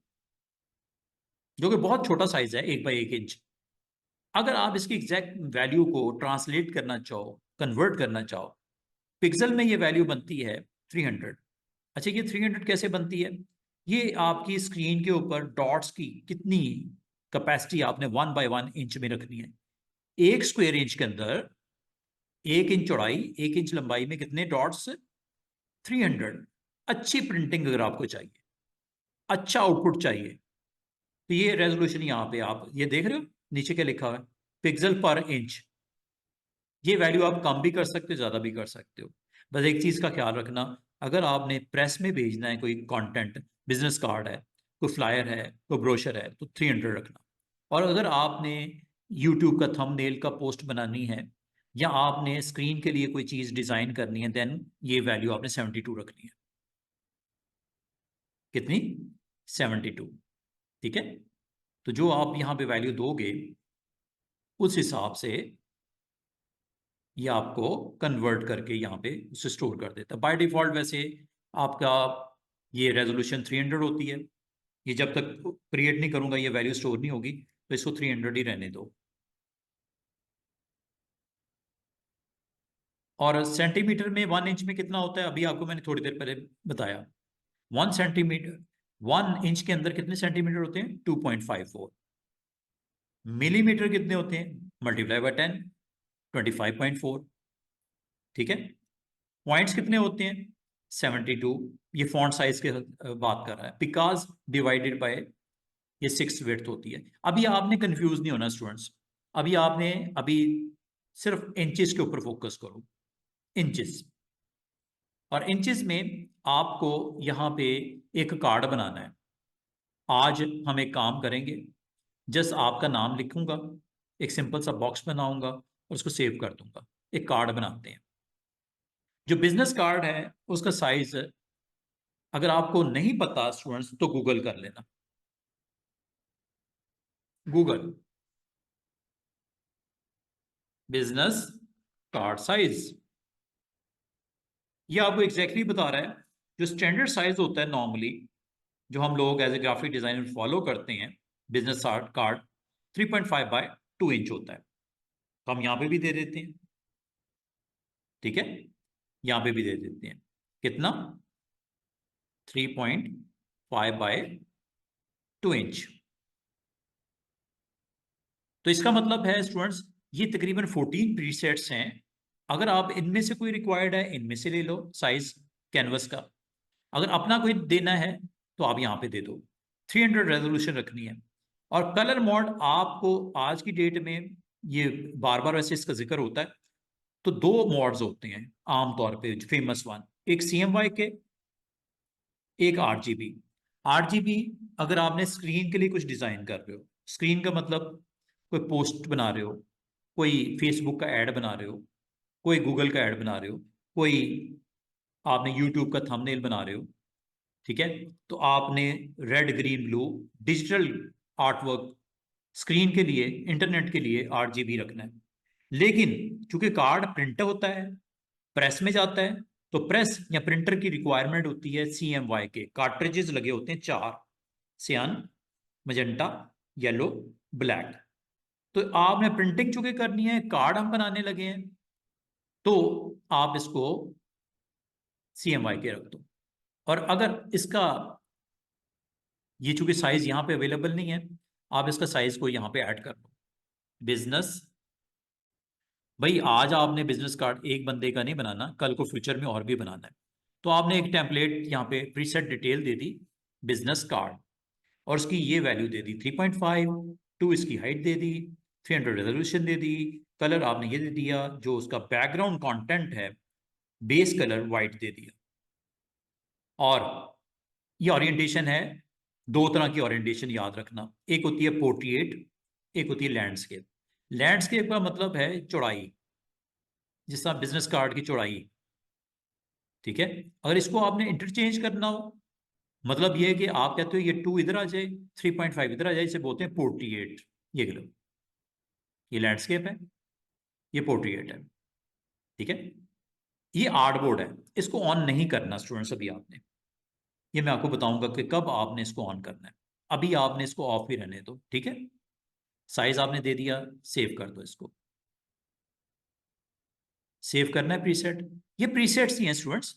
जो कि बहुत छोटा साइज है, 1 बाई 1 इंच। अगर आप इसकी एग्जैक्ट वैल्यू को ट्रांसलेट करना चाहो, कन्वर्ट करना चाहो, पिक्सल में ये वैल्यू बनती है 300। अच्छा, ये 300 कैसे बनती है? ये आपकी स्क्रीन के ऊपर डॉट्स की कितनी कैपेसिटी आपने 1 बाई 1 इंच में रखनी है। 1 स्क्वायर इंच के अंदर 1 इंच चौड़ाई, 1 इंच लंबाई में कितने डॉट्स? 300। अच्छी प्रिंटिंग अगर आपको चाहिए, अच्छा आउटपुट चाहिए, तो ये रेजोल्यूशन यहाँ पे आप ये देख रहे हो, नीचे क्या लिखा हुआ है? पिक्सल पर इंच। ये वैल्यू आप कम भी कर सकते हो, ज्यादा भी कर सकते हो। बस एक चीज का ख्याल रखना, अगर आपने प्रेस में भेजना है कोई कंटेंट, बिजनेस कार्ड है, कोई फ्लायर है, कोई ब्रोशर है, तो 300 रखना। और अगर आपने यूट्यूब का थंबनेल का पोस्ट बनानी है या आपने स्क्रीन के लिए कोई चीज़ डिज़ाइन करनी है, देन ये वैल्यू आपने 72 रखनी है। कितनी? 72। ठीक है। तो जो आप यहाँ पे वैल्यू दोगे उस हिसाब से ये आपको कन्वर्ट करके यहाँ पे उसे स्टोर कर देता है। बाय डिफॉल्ट वैसे आपका ये रेजोल्यूशन 300 होती है। ये जब तक क्रिएट नहीं करूंगा ये वैल्यू स्टोर नहीं होगी, तो इसको 300 ही रहने दो। और सेंटीमीटर में 1 इंच में कितना होता है, अभी आपको मैंने थोड़ी देर पहले बताया। 1 सेंटीमीटर, 1 इंच के अंदर कितने सेंटीमीटर होते हैं? 2.54। मिलीमीटर कितने होते हैं? Multiply by 10, 25.4। ठीक है। पॉइंट्स कितने होते हैं? 72। ये फॉन्ट साइज के बात कर रहा है, बिकॉज डिवाइडेड बाय ये 6 विड्थ होती है। अभी आपने कंफ्यूज नहीं होना स्टूडेंट्स। अभी सिर्फ इंचेस के ऊपर फोकस करो। इंचेस। और इंचेस में आपको यहाँ पे एक कार्ड बनाना है। आज हम एक काम करेंगे, जस्ट आपका नाम लिखूंगा, एक सिंपल सा बॉक्स बनाऊंगा और उसको सेव कर दूंगा। एक कार्ड बनाते हैं। जो बिजनेस कार्ड है उसका साइज अगर आपको नहीं पता स्टूडेंट्स तो गूगल कर लेना। गूगल बिजनेस कार्ड साइज, ये आपको एग्जैक्टली बता रहा है जो स्टैंडर्ड साइज होता है नॉर्मली, जो हम लोग as a graphic designer follow करते हैं। बिजनेस कार्ड 3.5/2 इंच होता है। तो हम यहाँ पे भी दे देते हैं। ठीक है। यहाँ पे भी दे देते हैं। कितना? 3.5/2 इंच। तो इसका मतलब है स्टूडेंट्स ये तकरीबन 14 प्रीसेट्स हैं। अगर आप इनमें से कोई रिक्वायर्ड है इनमें से ले लो साइज कैनवस का। अगर अपना कोई देना है तो आप यहाँ पे दे दो। 300 रेजोल्यूशन रखनी है। और कलर मोड आपको आज की डेट में, ये बार बार वैसे इसका जिक्र होता है, तो 2 मोड्स होते हैं आमतौर पे फेमस वन। एक CMYK के, एक RGB। RGB अगर आपने स्क्रीन के लिए कुछ डिजाइन कर रहे हो, स्क्रीन का मतलब कोई पोस्ट बना रहे हो, कोई फेसबुक का ऐड बना रहे हो, कोई गूगल का ऐड बना रहे हो, कोई आपने यूट्यूब का थंबनेल बना रहे हो। ठीक है। तो आपने red green blue digital artwork screen के लिए, इंटरनेट के लिए RGB रखना है। लेकिन चूंकि कार्ड प्रिंट होता है, प्रेस में जाता है, तो प्रेस या प्रिंटर की रिक्वायरमेंट होती है CMYK। कार्ट्रिजेस लगे होते हैं 4, सियान, मजेंटा, येलो, ब्लैक। तो आपने प्रिंटिंग चूंकि करनी है, कार्ड हम बनाने लगे हैं, तो आप इसको CMYK रख दो। और अगर इसका ये चूंकि साइज यहाँ पे अवेलेबल नहीं है, आप इसका साइज को यहाँ पे ऐड कर दो। बिजनेस, भाई आज आपने बिजनेस कार्ड एक बंदे का नहीं बनाना, कल को फ्यूचर में और भी बनाना है। तो आपने एक टेम्पलेट यहाँ पे प्रीसेट डिटेल दे दी, बिजनेस कार्ड, और उसकी ये वैल्यू दे दी 3.5, 2 इसकी हाइट दे दी, 300 रेजोल्यूशन दे दी। कलर आपने ये दे दिया, जो उसका बैकग्राउंड कंटेंट है बेस कलर वाइट दे दिया। और ये ओरिएंटेशन है, 2 तरह की ओरिएंटेशन याद रखना, एक होती है पोर्ट्रेट, एक होती है लैंडस्केप। लैंडस्केप का मतलब है चौड़ाई, जिस तरह बिजनेस कार्ड की चौड़ाई। ठीक है। अगर इसको आपने इंटरचेंज करना हो, मतलब ये है कि आप कहते हो ये 2 इधर आ जाए, 3.5 इधर आ जाए, इसे बोलते हैं पोर्ट्रेट। ये लो, ये लैंडस्केप है, ये पोर्ट्रेट है। ठीक है। ये आर्टबोर्ड है, इसको ऑन नहीं करना स्टूडेंट्स अभी आपने। ये मैं आपको बताऊंगा कि कब आपने इसको ऑन करना है। अभी आपने इसको ऑफ ही रहने दो। ठीक है। साइज आपने दे दिया, सेव कर दो इसको। सेव करना है प्रीसेट। ये प्रीसेट्स ही हैं स्टूडेंट्स,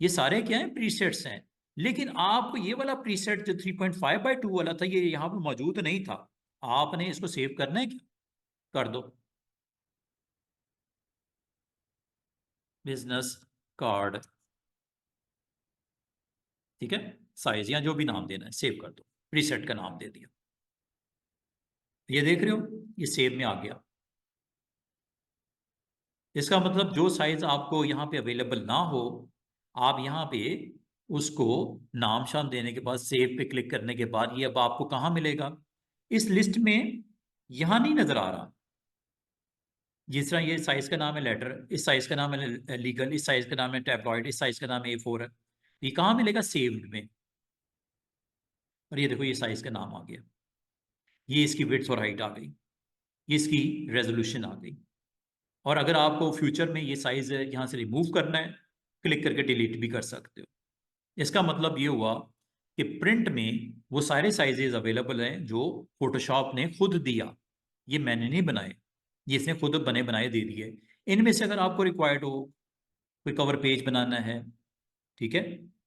ये सारे क्या हैं? प्रीसेट्स हैं। लेकिन आपको ये वाला प्रीसेट जो 3.5/2 वाला था, ये यहाँ पे मौजूद नहीं था। आपने इसको सेव करना है क्या? कर दो। Business card. ठीक है। साइज या जो भी नाम देना है सेव कर दो। प्रीसेट का नाम दे दिया। ये देख रहे हो, ये सेव में आ गया। इसका मतलब जो साइज आपको यहाँ पे अवेलेबल ना हो, आप यहाँ पे उसको नाम शाम देने के बाद सेव पे क्लिक करने के बाद ये अब आपको कहाँ मिलेगा? इस लिस्ट में यहां नहीं नजर आ रहा। जिस तरह ये साइज का नाम है लेटर, इस साइज का नाम है लीगल, इस साइज का नाम है टैबलॉइड, इस साइज का नाम है A4 है। ये कहाँ मिलेगा? सेव्ड में। और ये देखो ये साइज का नाम आ गया, ये इसकी विड्थ और हाइट आ गई, ये इसकी रेजोल्यूशन आ गई। और अगर आपको फ्यूचर में ये साइज यहाँ से रिमूव करना है, क्लिक करके डिलीट भी कर सकते हो। इसका मतलब ये हुआ कि प्रिंट में वो सारे साइजेस अवेलेबल हैं जो फोटोशॉप ने खुद दिया, ये मैंने नहीं बनाए, ये इसने खुद बने बनाए दे दिए। इनमें से अगर आपको रिक्वायर्ड हो, कोई कवर पेज बनाना है, ठीक है,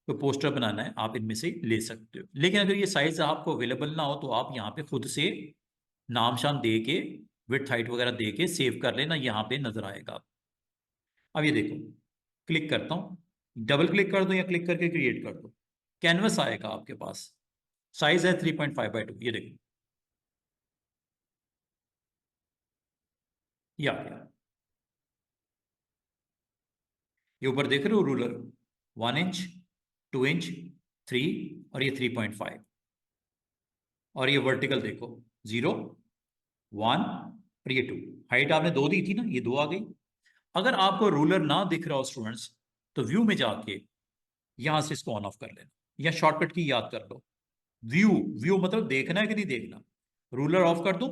कोई पोस्टर बनाना है, आप इनमें से ले सकते हो। लेकिन अगर ये साइज आपको अवेलेबल ना हो तो आप यहाँ पे खुद से नाम शाम दे के, विड्थ हाइट वगैरह दे के सेव कर लेना, यहाँ पे नजर आएगा। अब ये देखो, क्लिक करता हूँ, डबल क्लिक कर दो या क्लिक करके क्रिएट कर दो, कैनवस आएगा आपके पास। साइज है 3.5x2, ये देखो ये आ गया। ये ऊपर देख रहे हो रूलर, 1 इंच, 2 इंच, 3, और ये 3.5। और ये वर्टिकल देखो, 0, 1, और ये 2। हाइट आपने 2 दी थी ना, ये 2 आ गई। अगर आपको रूलर ना दिख रहा हो स्टूडेंट्स, तो व्यू में जाके यहां से इसको ऑन ऑफ कर लेना, या शॉर्टकट की याद कर लो। व्यू, व्यू मतलब देखना है कि नहीं देखना। रूलर ऑफ कर दूं।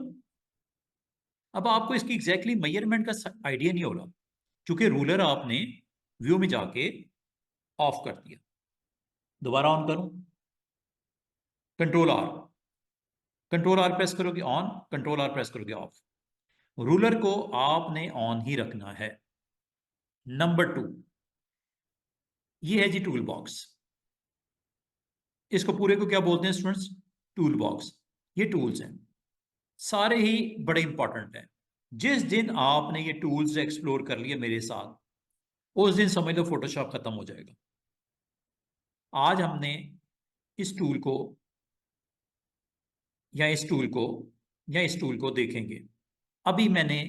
अब आपको इसकी एग्जैक्टली मेजरमेंट का आइडिया नहीं हो रहा, क्योंकि रूलर आपने व्यू में जाके ऑफ कर दिया। दोबारा ऑन करूं, control R, control R press करोगे ऑन, कंट्रोल आर प्रेस करोगे ऑफ। रूलर को आपने ऑन ही रखना है। नंबर 2, ये है जी टूल बॉक्स। इसको पूरे को क्या बोलते हैं स्टूडेंट्स? Tool box. ये टूल्स हैं, सारे ही बड़े इंपॉर्टेंट हैं। जिस दिन आपने ये टूल्स एक्सप्लोर कर लिए मेरे साथ, उस दिन समझ लो फोटोशॉप खत्म हो जाएगा। आज हमने इस टूल को या इस टूल को या इस टूल को देखेंगे। अभी मैंने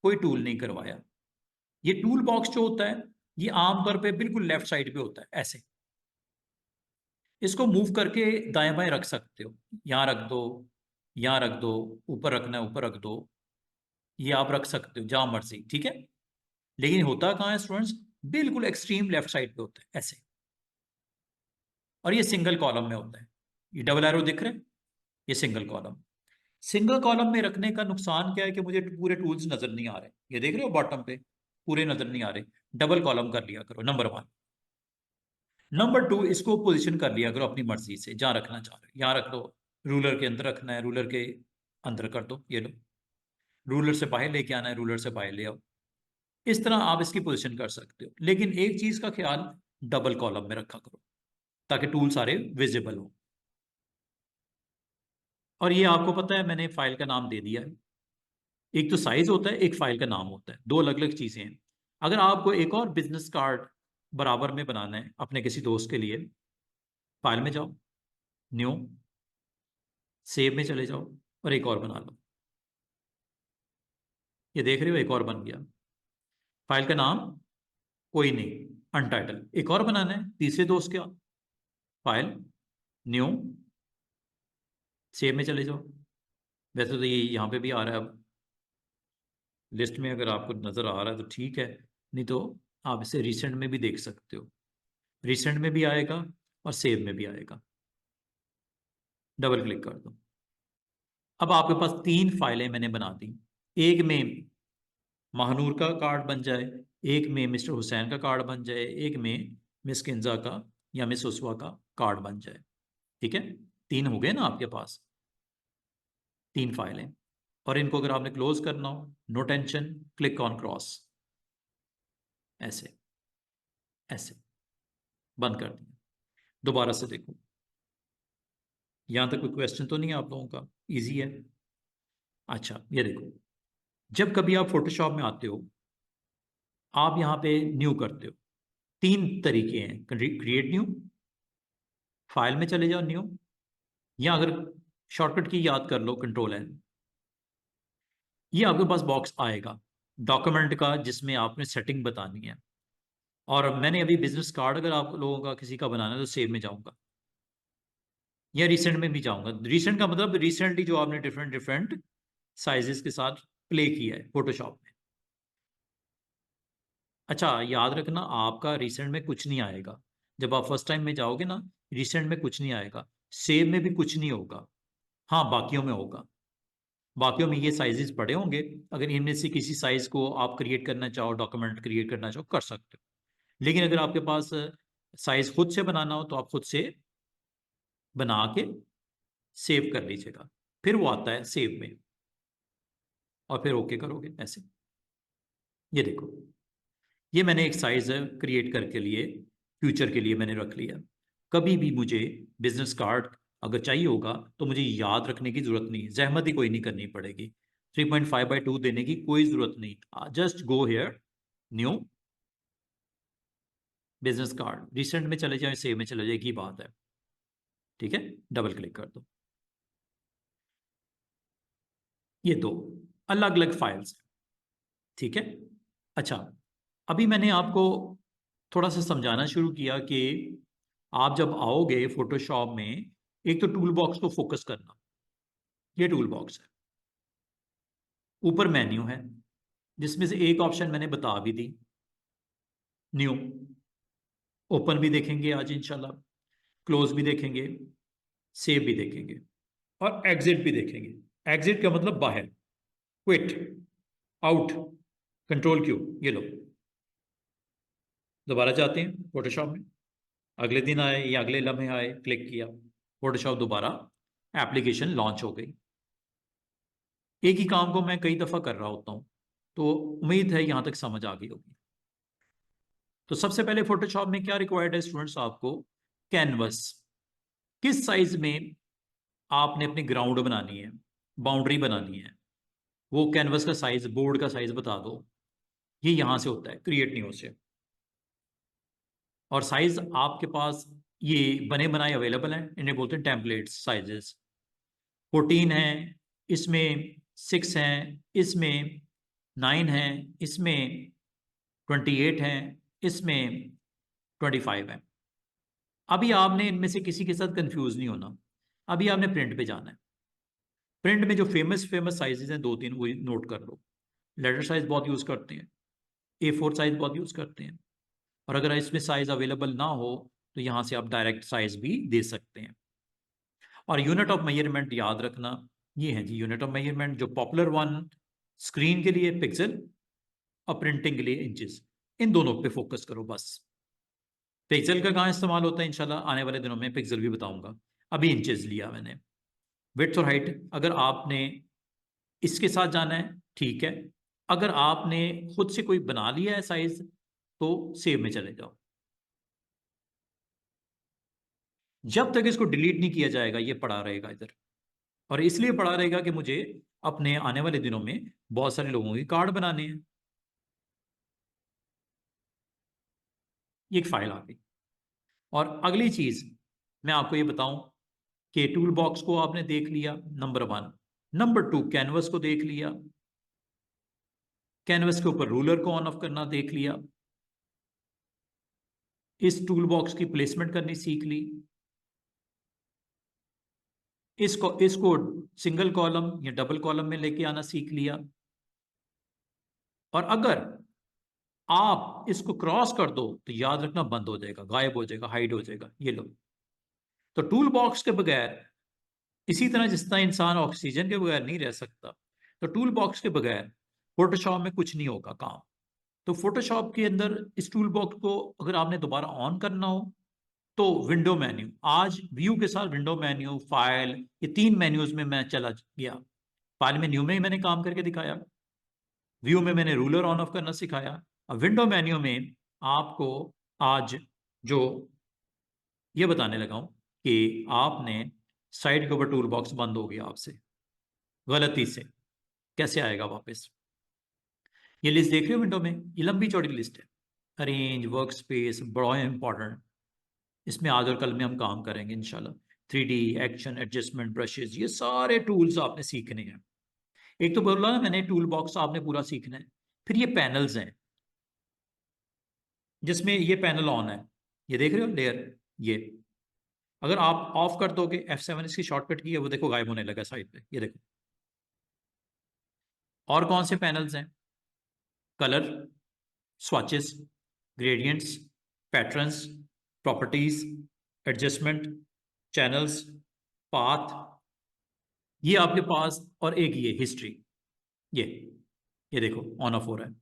कोई टूल नहीं करवाया। ये टूल बॉक्स जो होता है, ये आमतौर पे बिल्कुल लेफ्ट साइड पे होता है ऐसे। इसको मूव करके दाएं बाएं रख सकते हो, यहां रख दो, यहां रख दो, ऊपर रखना है ऊपर रख दो, ये आप रख सकते हो जहां मर्जी, ठीक है। लेकिन होता कहाँ है स्टूडेंट्स? बिल्कुल एक्सट्रीम लेफ्ट साइड पे होता है ऐसे। और ये सिंगल कॉलम में होता है। ये डबल एरो दिख रहे हैं, ये सिंगल कॉलम। सिंगल कॉलम में रखने का नुकसान क्या है कि मुझे पूरे टूल्स नजर नहीं आ रहे। ये देख रहे हो बॉटम पे पूरे नजर नहीं आ रहे। डबल कॉलम कर लिया करो, नंबर 1। नंबर 2, इसको पोजीशन कर लिया करो अपनी मर्जी से, जहां रखना चाह रहे हो यहां रख दो। रूलर के अंदर रखना है, रूलर के अंदर कर दो, ये लो। रूलर से बाहर लेके आना है, रूलर से बाहर ले आओ। इस तरह आप इसकी पोजीशन कर सकते हो। लेकिन एक चीज का ख्याल, डबल कॉलम में रखा करो ताकि टूल सारे विजिबल हो। और ये आपको पता है मैंने फाइल का नाम दे दिया है। एक तो साइज होता है, एक फाइल का नाम होता है, दो अलग अलग चीजें हैं। अगर आपको एक और बिजनेस कार्ड बराबर में बनाना है अपने किसी दोस्त के लिए, फाइल में जाओ, न्यू, सेव में चले जाओ, और एक और बना लो। ये देख रहे हो एक और बन गया। फाइल का नाम कोई नहीं, अनटाइटल। एक और बनाना है तीसरे दोस्त का, फाइल, न्यू, सेव में चले जाओ। वैसे तो ये यहाँ पे भी आ रहा है अब लिस्ट में, अगर आपको नजर आ रहा है तो ठीक है, नहीं तो आप इसे रिसेंट में भी देख सकते हो। रिसेंट में भी आएगा और सेव में भी आएगा। डबल क्लिक कर दो। अब आपके पास 3 फाइलें मैंने बना दी। एक में महानूर का कार्ड बन जाए, एक में मिस्टर हुसैन का कार्ड बन जाए, एक में मिस किंजा का या मिस उसवा का कार्ड बन जाए, ठीक है। 3 हो गए ना आपके पास, 3 फाइलें। और इनको अगर आपने क्लोज करना हो, no tension, click on cross, ऐसे ऐसे बंद कर दिया। दोबारा से देखो, यहां तक कोई क्वेश्चन तो नहीं है आप लोगों का? इजी है। अच्छा ये देखो, जब कभी आप फोटोशॉप में आते हो, आप यहाँ पे न्यू करते हो। 3 तरीके हैं, क्रिएट न्यू, फाइल में चले जाओ न्यू, या अगर शॉर्टकट की याद कर लो कंट्रोल N। ये आपके पास बॉक्स आएगा डॉक्यूमेंट का जिसमें आपने सेटिंग बतानी है। और मैंने अभी बिजनेस कार्ड अगर आप लोगों का किसी का बनाना है तो सेव में जाऊंगा या रिसेंट में भी जाऊंगा। रिसेंट का मतलब रिसेंटली जो आपने डिफरेंट डिफरेंट साइजेस के साथ प्ले किया है फोटोशॉप में। अच्छा याद रखना, आपका रिसेंट में कुछ नहीं आएगा। जब आप फर्स्ट टाइम में जाओगे ना, रिसेंट में कुछ नहीं आएगा, सेव में भी कुछ नहीं होगा। हाँ बाकियों में होगा। बाकियों में ये साइजेस पड़े होंगे, अगर इनमें से किसी साइज को आप क्रिएट करना चाहो, डॉक्यूमेंट क्रिएट करना चाहो, कर सकते हो। लेकिन अगर आपके पास साइज खुद से बनाना हो तो आप खुद से बना के सेव कर लीजिएगा, फिर वो आता है सेव में, और फिर ओके करोगे ऐसे। ये देखो, ये मैंने एक साइज क्रिएट करके लिए फ्यूचर के लिए मैंने रख लिया। कभी भी मुझे बिजनेस कार्ड अगर चाहिए होगा तो मुझे याद रखने की जरूरत नहीं, जहमत ही कोई नहीं करनी पड़ेगी। 3.5/2 देने की कोई जरूरत नहीं, just go here, new business card, recent में चले जाए, सेव में चले जाए, की बात है। ठीक है, डबल क्लिक कर दो। ये दो अलग अलग फाइल्स। ठीक है। अच्छा, अभी मैंने आपको थोड़ा सा समझाना शुरू किया कि आप जब आओगे फोटोशॉप में, एक तो टूल बॉक्स को फोकस करना। ये टूल बॉक्स है, ऊपर मेन्यू है जिसमें से एक ऑप्शन मैंने बता भी दी, न्यू। ओपन भी देखेंगे आज इंशाल्लाह, क्लोज भी देखेंगे, सेव भी देखेंगे, और एग्जिट भी देखेंगे। एग्जिट का मतलब बाहर, क्विट, आउट, कंट्रोल क्यू। ये लो, दोबारा जाते हैं फोटोशॉप में, अगले दिन आए या अगले लम्हे आए, क्लिक किया, फोटोशॉप दोबारा एप्लीकेशन लॉन्च हो गई। एक ही काम को मैं कई दफ़ा कर रहा होता हूँ, तो उम्मीद है यहां तक समझ आ गई होगी। तो सबसे पहले फोटोशॉप में क्या रिक्वायर्ड है स्टूडेंट्स आपको? कैनवस। किस साइज में आपने अपनी ग्राउंड बनानी है, बाउंड्री बनानी है, वो कैनवस का साइज, बोर्ड का साइज बता दो। ये यहां से होता है, क्रिएट न्यू से। और साइज आपके पास ये बने बनाए अवेलेबल हैं, इन्हें बोलते हैं टेम्पलेट्स साइजेस। 14 है, इसमें 6 हैं, इसमें 9 है, इसमें 28 है, इसमें 25 है। अभी आपने इनमें से किसी के साथ कंफ्यूज नहीं होना। अभी आपने प्रिंट पे जाना है। प्रिंट में जो फेमस फेमस साइजेस हैं दो तीन, वो नोट कर लो। लेटर साइज बहुत यूज करते हैं, A4 साइज बहुत यूज करते हैं, और अगर इसमें साइज अवेलेबल ना हो तो यहां से आप डायरेक्ट साइज भी दे सकते हैं। और यूनिट ऑफ मेजरमेंट याद रखना, ये है जी यूनिट ऑफ मेजरमेंट, जो पॉपुलर वन स्क्रीन के लिए पिक्सल और प्रिंटिंग के लिए इंचेस। इन दोनों पे फोकस करो बस। पिक्सल का कहाँ इस्तेमाल होता है इंशाल्लाह आने वाले दिनों में पिक्सल भी बताऊंगा। अभी इंचेस लिया मैंने। विड्थ और हाइट अगर आपने इसके साथ जाना है ठीक है, अगर आपने खुद से कोई बना लिया है साइज तो सेव में चले जाओ। जब तक इसको डिलीट नहीं किया जाएगा ये पड़ा रहेगा इधर, और इसलिए पड़ा रहेगा कि मुझे अपने आने वाले दिनों में बहुत सारे लोगों के कार्ड बनाने हैं। ये एक फाइल आ गई। और अगली चीज मैं आपको ये बताऊं कि टूल बॉक्स को आपने देख लिया, नंबर 1। नंबर 2, कैनवस को देख लिया, कैनवस के ऊपर रूलर को ऑन ऑफ करना देख लिया, इस टूल बॉक्स की प्लेसमेंट करनी सीख ली, इसको इसको सिंगल कॉलम या डबल कॉलम में लेके आना सीख लिया। और अगर आप इसको क्रॉस कर दो तो याद रखना बंद हो जाएगा, गायब हो जाएगा, हाइड हो जाएगा। ये लो। तो टूल बॉक्स के बगैर, इसी तरह जिस तरह इंसान ऑक्सीजन के बगैर नहीं रह सकता, तो टूल बॉक्स के बगैर फोटोशॉप में कुछ नहीं होगा काम। तो फोटोशॉप के अंदर इस टूल बॉक्स को अगर आपने दोबारा ऑन करना हो तो विंडो मेन्यू, आज व्यू के साथ विंडो मेन्यू, फाइल, ये 3 मेन्यूज में मैं चला गया। फाइल में न्यू में ही मैंने काम करके दिखाया, व्यू में मैंने रूलर ऑन ऑफ करना सिखाया, अब विंडो मेन्यू में आपको आज जो ये बताने लगा हूं कि आपने साइड के ऊपर टूल बॉक्स बंद हो गया आपसे गलती से, कैसे आएगा वापस? ये लिस्ट देख रहे हो विंडो में, ये लंबी चौड़ी लिस्ट है। अरेंज वर्क स्पेस बड़ा इंपॉर्टेंट, इसमें आज और कल में हम काम करेंगे इंशाल्लाह। 3D एक्शन एडजस्टमेंट ब्रशेस, ये सारे टूल्स आपने सीखने हैं। एक तो बोला ना मैंने टूल बॉक्स आपने पूरा सीखना है। फिर ये पैनल्स हैं, जिसमें ये पैनल ऑन है, ये देख रहे हो लेयर, ये अगर आप ऑफ कर दोगे F7 इसकी शॉर्टकट की है, वो देखो गायब होने लगा साइड पे, ये देखो। और कौन से पैनल्स हैं? Colour, swatches, gradients, patterns, properties, adjustment, channels, path, ये आपके पास, और एक ये हिस्ट्री, ये देखो ऑन ऑफ हो रहा है।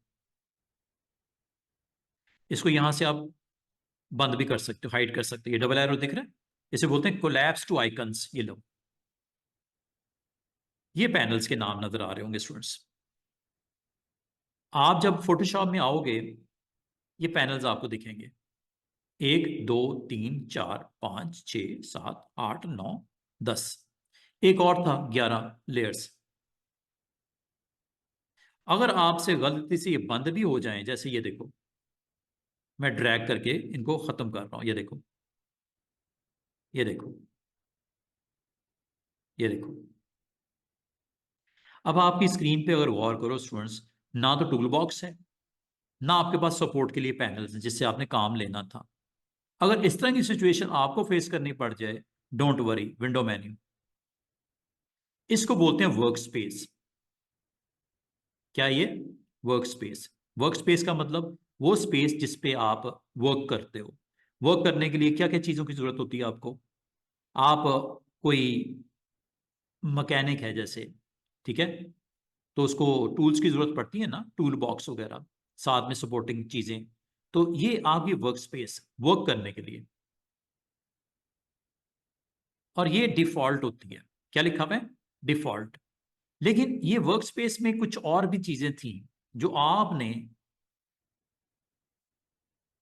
इसको यहां से आप बंद भी कर सकते हो, हाइड कर सकते हो। ये डबल एरो दिख रहा है, इसे बोलते हैं कोलैप्स टू आइकन्स। ये लो, ये पैनल्स के नाम नजर आ रहे होंगे स्टूडेंट्स। आप जब फोटोशॉप में आओगे, ये पैनल्स आपको दिखेंगे, 1 2 3 4 5 6 7 8 9 10। एक और था 11 लेयर्स। अगर आपसे गलती से ये बंद भी हो जाएं, जैसे ये देखो, मैं ड्रैग करके इनको खत्म कर रहा हूं, ये देखो, ये देखो, ये देखो। अब आपकी स्क्रीन पे अगर गौर करो स्टूडेंट्स, ना तो टूल बॉक्स है, ना आपके पास सपोर्ट के लिए पैनल्स हैं जिससे आपने काम लेना था। अगर इस तरह की सिचुएशन आपको फेस करनी पड़ जाए, डोंट वरी, विंडो मेन्यू, इसको बोलते हैं वर्क स्पेस। क्या ये? Work space. वर्क स्पेस का मतलब वो स्पेस जिस पे आप वर्क करते हो। वर्क करने के लिए क्या क्या चीजों की जरूरत होती है आपको? आप कोई मैकेनिक है जैसे, ठीक है, तो उसको टूल्स की जरूरत पड़ती है ना, टूल बॉक्स वगैरह, साथ में सपोर्टिंग चीजें। तो ये आपकी वर्क स्पेस, वर्क करने के लिए। और ये डिफॉल्ट होती है। क्या लिखा हुआ है? डिफॉल्ट। लेकिन ये वर्क स्पेस में कुछ और भी चीजें थी जो आपने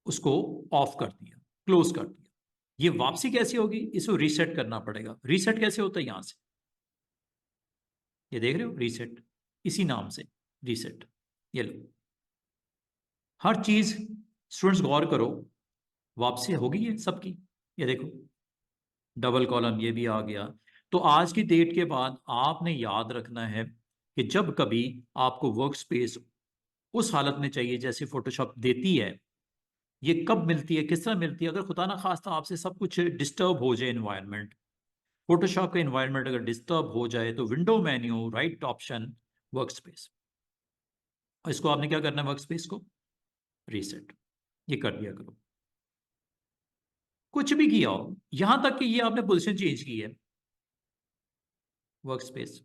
उसको ऑफ कर दिया, क्लोज कर दिया। ये वापसी कैसी होगी? इसको रीसेट करना पड़ेगा। रीसेट कैसे होता है? यहां से, ये देख रहे हो, रीसेट, इसी नाम से रीसेट। ये लो, हर चीज स्टूडेंट्स गौर करो, वापसी होगी ये सबकी। ये देखो, डबल कॉलम ये भी आ गया। तो आज की डेट के बाद आपने याद रखना है कि जब कभी आपको वर्क स्पेस उस हालत में चाहिए जैसे फोटोशॉप देती है, ये कब मिलती है, किस तरह मिलती है? अगर खुदा ना खास्ता आपसे सब कुछ डिस्टर्ब हो जाए, एनवायरनमेंट, फोटोशॉप का एनवायरनमेंट अगर डिस्टर्ब हो जाए, तो window menu, right option, work space, और इसको आपने क्या करना है, वर्क स्पेस को रीसेट, ये कर दिया करो। कुछ भी किया हो, यहां तक कि ये आपने पोजीशन चेंज की है, वर्क स्पेस।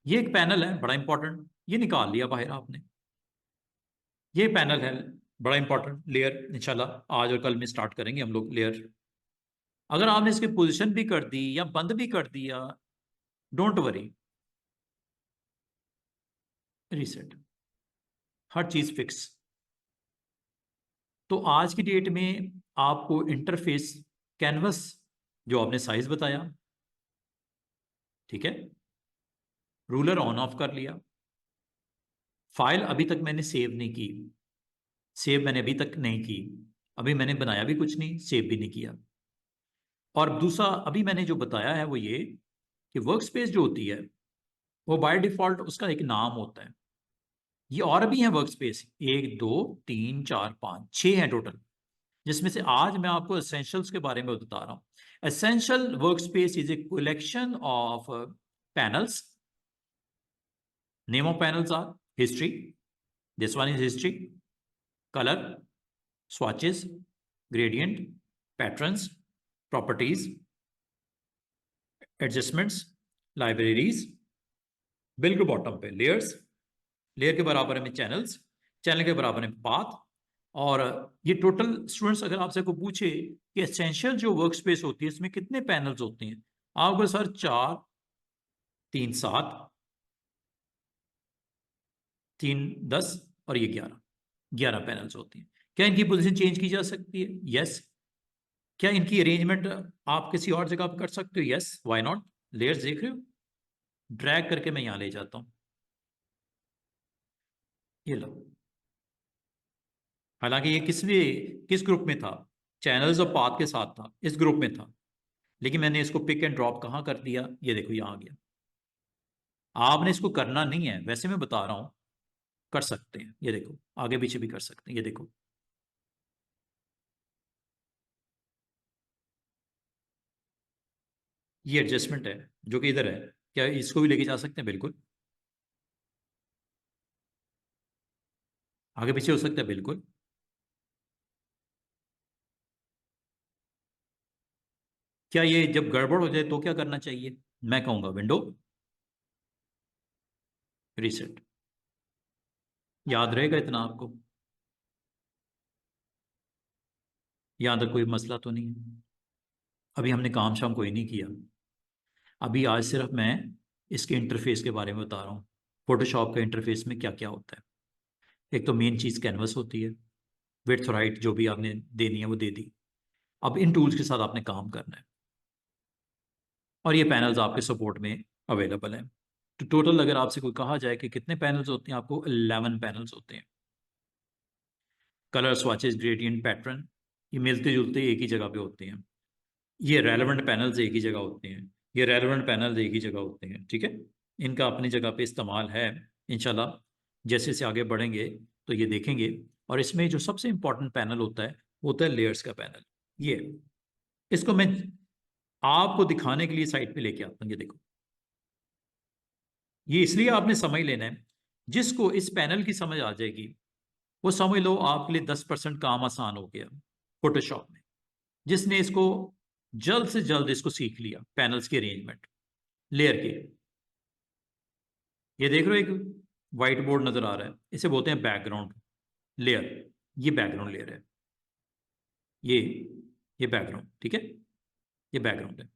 ये एक पैनल है बड़ा इंपॉर्टेंट, ये निकाल लिया बाहर आपने। ये पैनल है बड़ा इंपॉर्टेंट, लेयर इंशाल्लाह आज और कल में स्टार्ट करेंगे हम लोग लेयर। अगर आपने इसकी पोजीशन भी कर दी या बंद भी कर दिया, डोंट वरी, रीसेट, हर चीज फिक्स। तो आज की डेट में आपको इंटरफेस, कैनवस जो आपने साइज बताया, ठीक है, रूलर ऑन ऑफ कर लिया। फाइल अभी तक मैंने सेव नहीं की, सेव मैंने अभी तक नहीं की, अभी मैंने बनाया भी कुछ नहीं, सेव भी नहीं किया। और दूसरा अभी मैंने जो बताया है वो ये कि वर्क स्पेस जो होती है, वो बाय डिफॉल्ट उसका एक नाम होता है। ये और भी है वर्क स्पेस, 1 2 3 4 5 6 है टोटल, जिसमें से आज मैं आपको एसेंशियल्स के बारे में बता रहा हूं। Essential work space is a collection of panels. Name of panels our history, this one is history, colour, swatches, gradient, patterns, properties, adjustments, libraries। बिल्कुल बॉटम पे लेयर्स, लेयर के बराबर में चैनल्स, चैनल के बराबर में पाथ। और ये टोटल स्टूडेंट्स अगर आपसे को पूछे कि एसेंशियल जो वर्क स्पेस होती है इसमें कितने पैनल्स होते हैं, आपको सर 4 3 7 3 10 और ये 11 पैनल्स होती हैं। क्या इनकी पोजीशन चेंज की जा सकती है? यस। क्या इनकी अरेंजमेंट आप किसी और जगह पर कर सकते हो? Yes, why not. लेयर्स देख रहे हो, ड्रैग करके मैं यहां ले जाता हूं, ये लो। हालांकि ये किस ग्रुप में था? चैनल्स और पाथ के साथ था, इस ग्रुप में था। लेकिन मैंने इसको पिक एंड ड्रॉप कहाँ कर दिया, ये देखो यहां आ गया। आपने इसको करना नहीं है, वैसे मैं बता रहा हूं, कर सकते हैं। ये देखो, आगे पीछे भी कर सकते हैं। ये देखो, ये एडजस्टमेंट है जो कि इधर है। क्या इसको भी लेके जा सकते हैं? बिल्कुल। आगे पीछे हो सकता है, बिल्कुल। क्या ये जब गड़बड़ हो जाए तो क्या करना चाहिए? मैं कहूंगा विंडो रीसेट। याद रहेगा इतना आपको? यहाँ तक कोई मसला तो नहीं है? अभी हमने काम शाम कोई नहीं किया। अभी आज सिर्फ मैं इसके इंटरफेस के बारे में बता रहा हूँ। फोटोशॉप का इंटरफेस में क्या क्या होता है। एक तो मेन चीज़ कैनवस होती है, विड्थ और हाइट जो भी आपने देनी है वो दे दी। अब इन टूल्स के साथ आपने काम करना है, और ये पैनल्स आपके सपोर्ट में अवेलेबल हैं। तो टोटल अगर आपसे कोई कहा जाए कि कितने पैनल्स होते हैं, आपको 11 पैनल्स होते हैं। कलर स्वाचेस, ग्रेडियंट, पैटर्न, ये मिलते जुलते एक ही जगह पे होते हैं। ये रेलेवेंट पैनल्स एक ही जगह होते हैं। ये रेलेवेंट पैनल्स एक ही जगह होते हैं, ठीक है। इनका अपनी जगह पे इस्तेमाल है। इंशाल्लाह जैसे जैसे आगे बढ़ेंगे तो ये देखेंगे। और इसमें जो सबसे इंपॉर्टेंट पैनल होता है वो होता है लेयर्स का पैनल। ये इसको मैं आपको दिखाने के लिए साइड पे लेके आता हूँ। ये देखो, ये इसलिए आपने समझ लेना है। जिसको इस पैनल की समझ आ जाएगी वो समझ लो आपके लिए 10% काम आसान हो गया फोटोशॉप में। जिसने इसको जल्द से जल्द इसको सीख लिया, पैनल्स की अरेंजमेंट, लेयर के। ये देख रहे हो, एक व्हाइट बोर्ड नजर आ रहा है, इसे बोलते हैं बैकग्राउंड लेयर। ये बैकग्राउंड लेयर है। ये ये बैकग्राउंड, ठीक है। ये बैकग्राउंड है।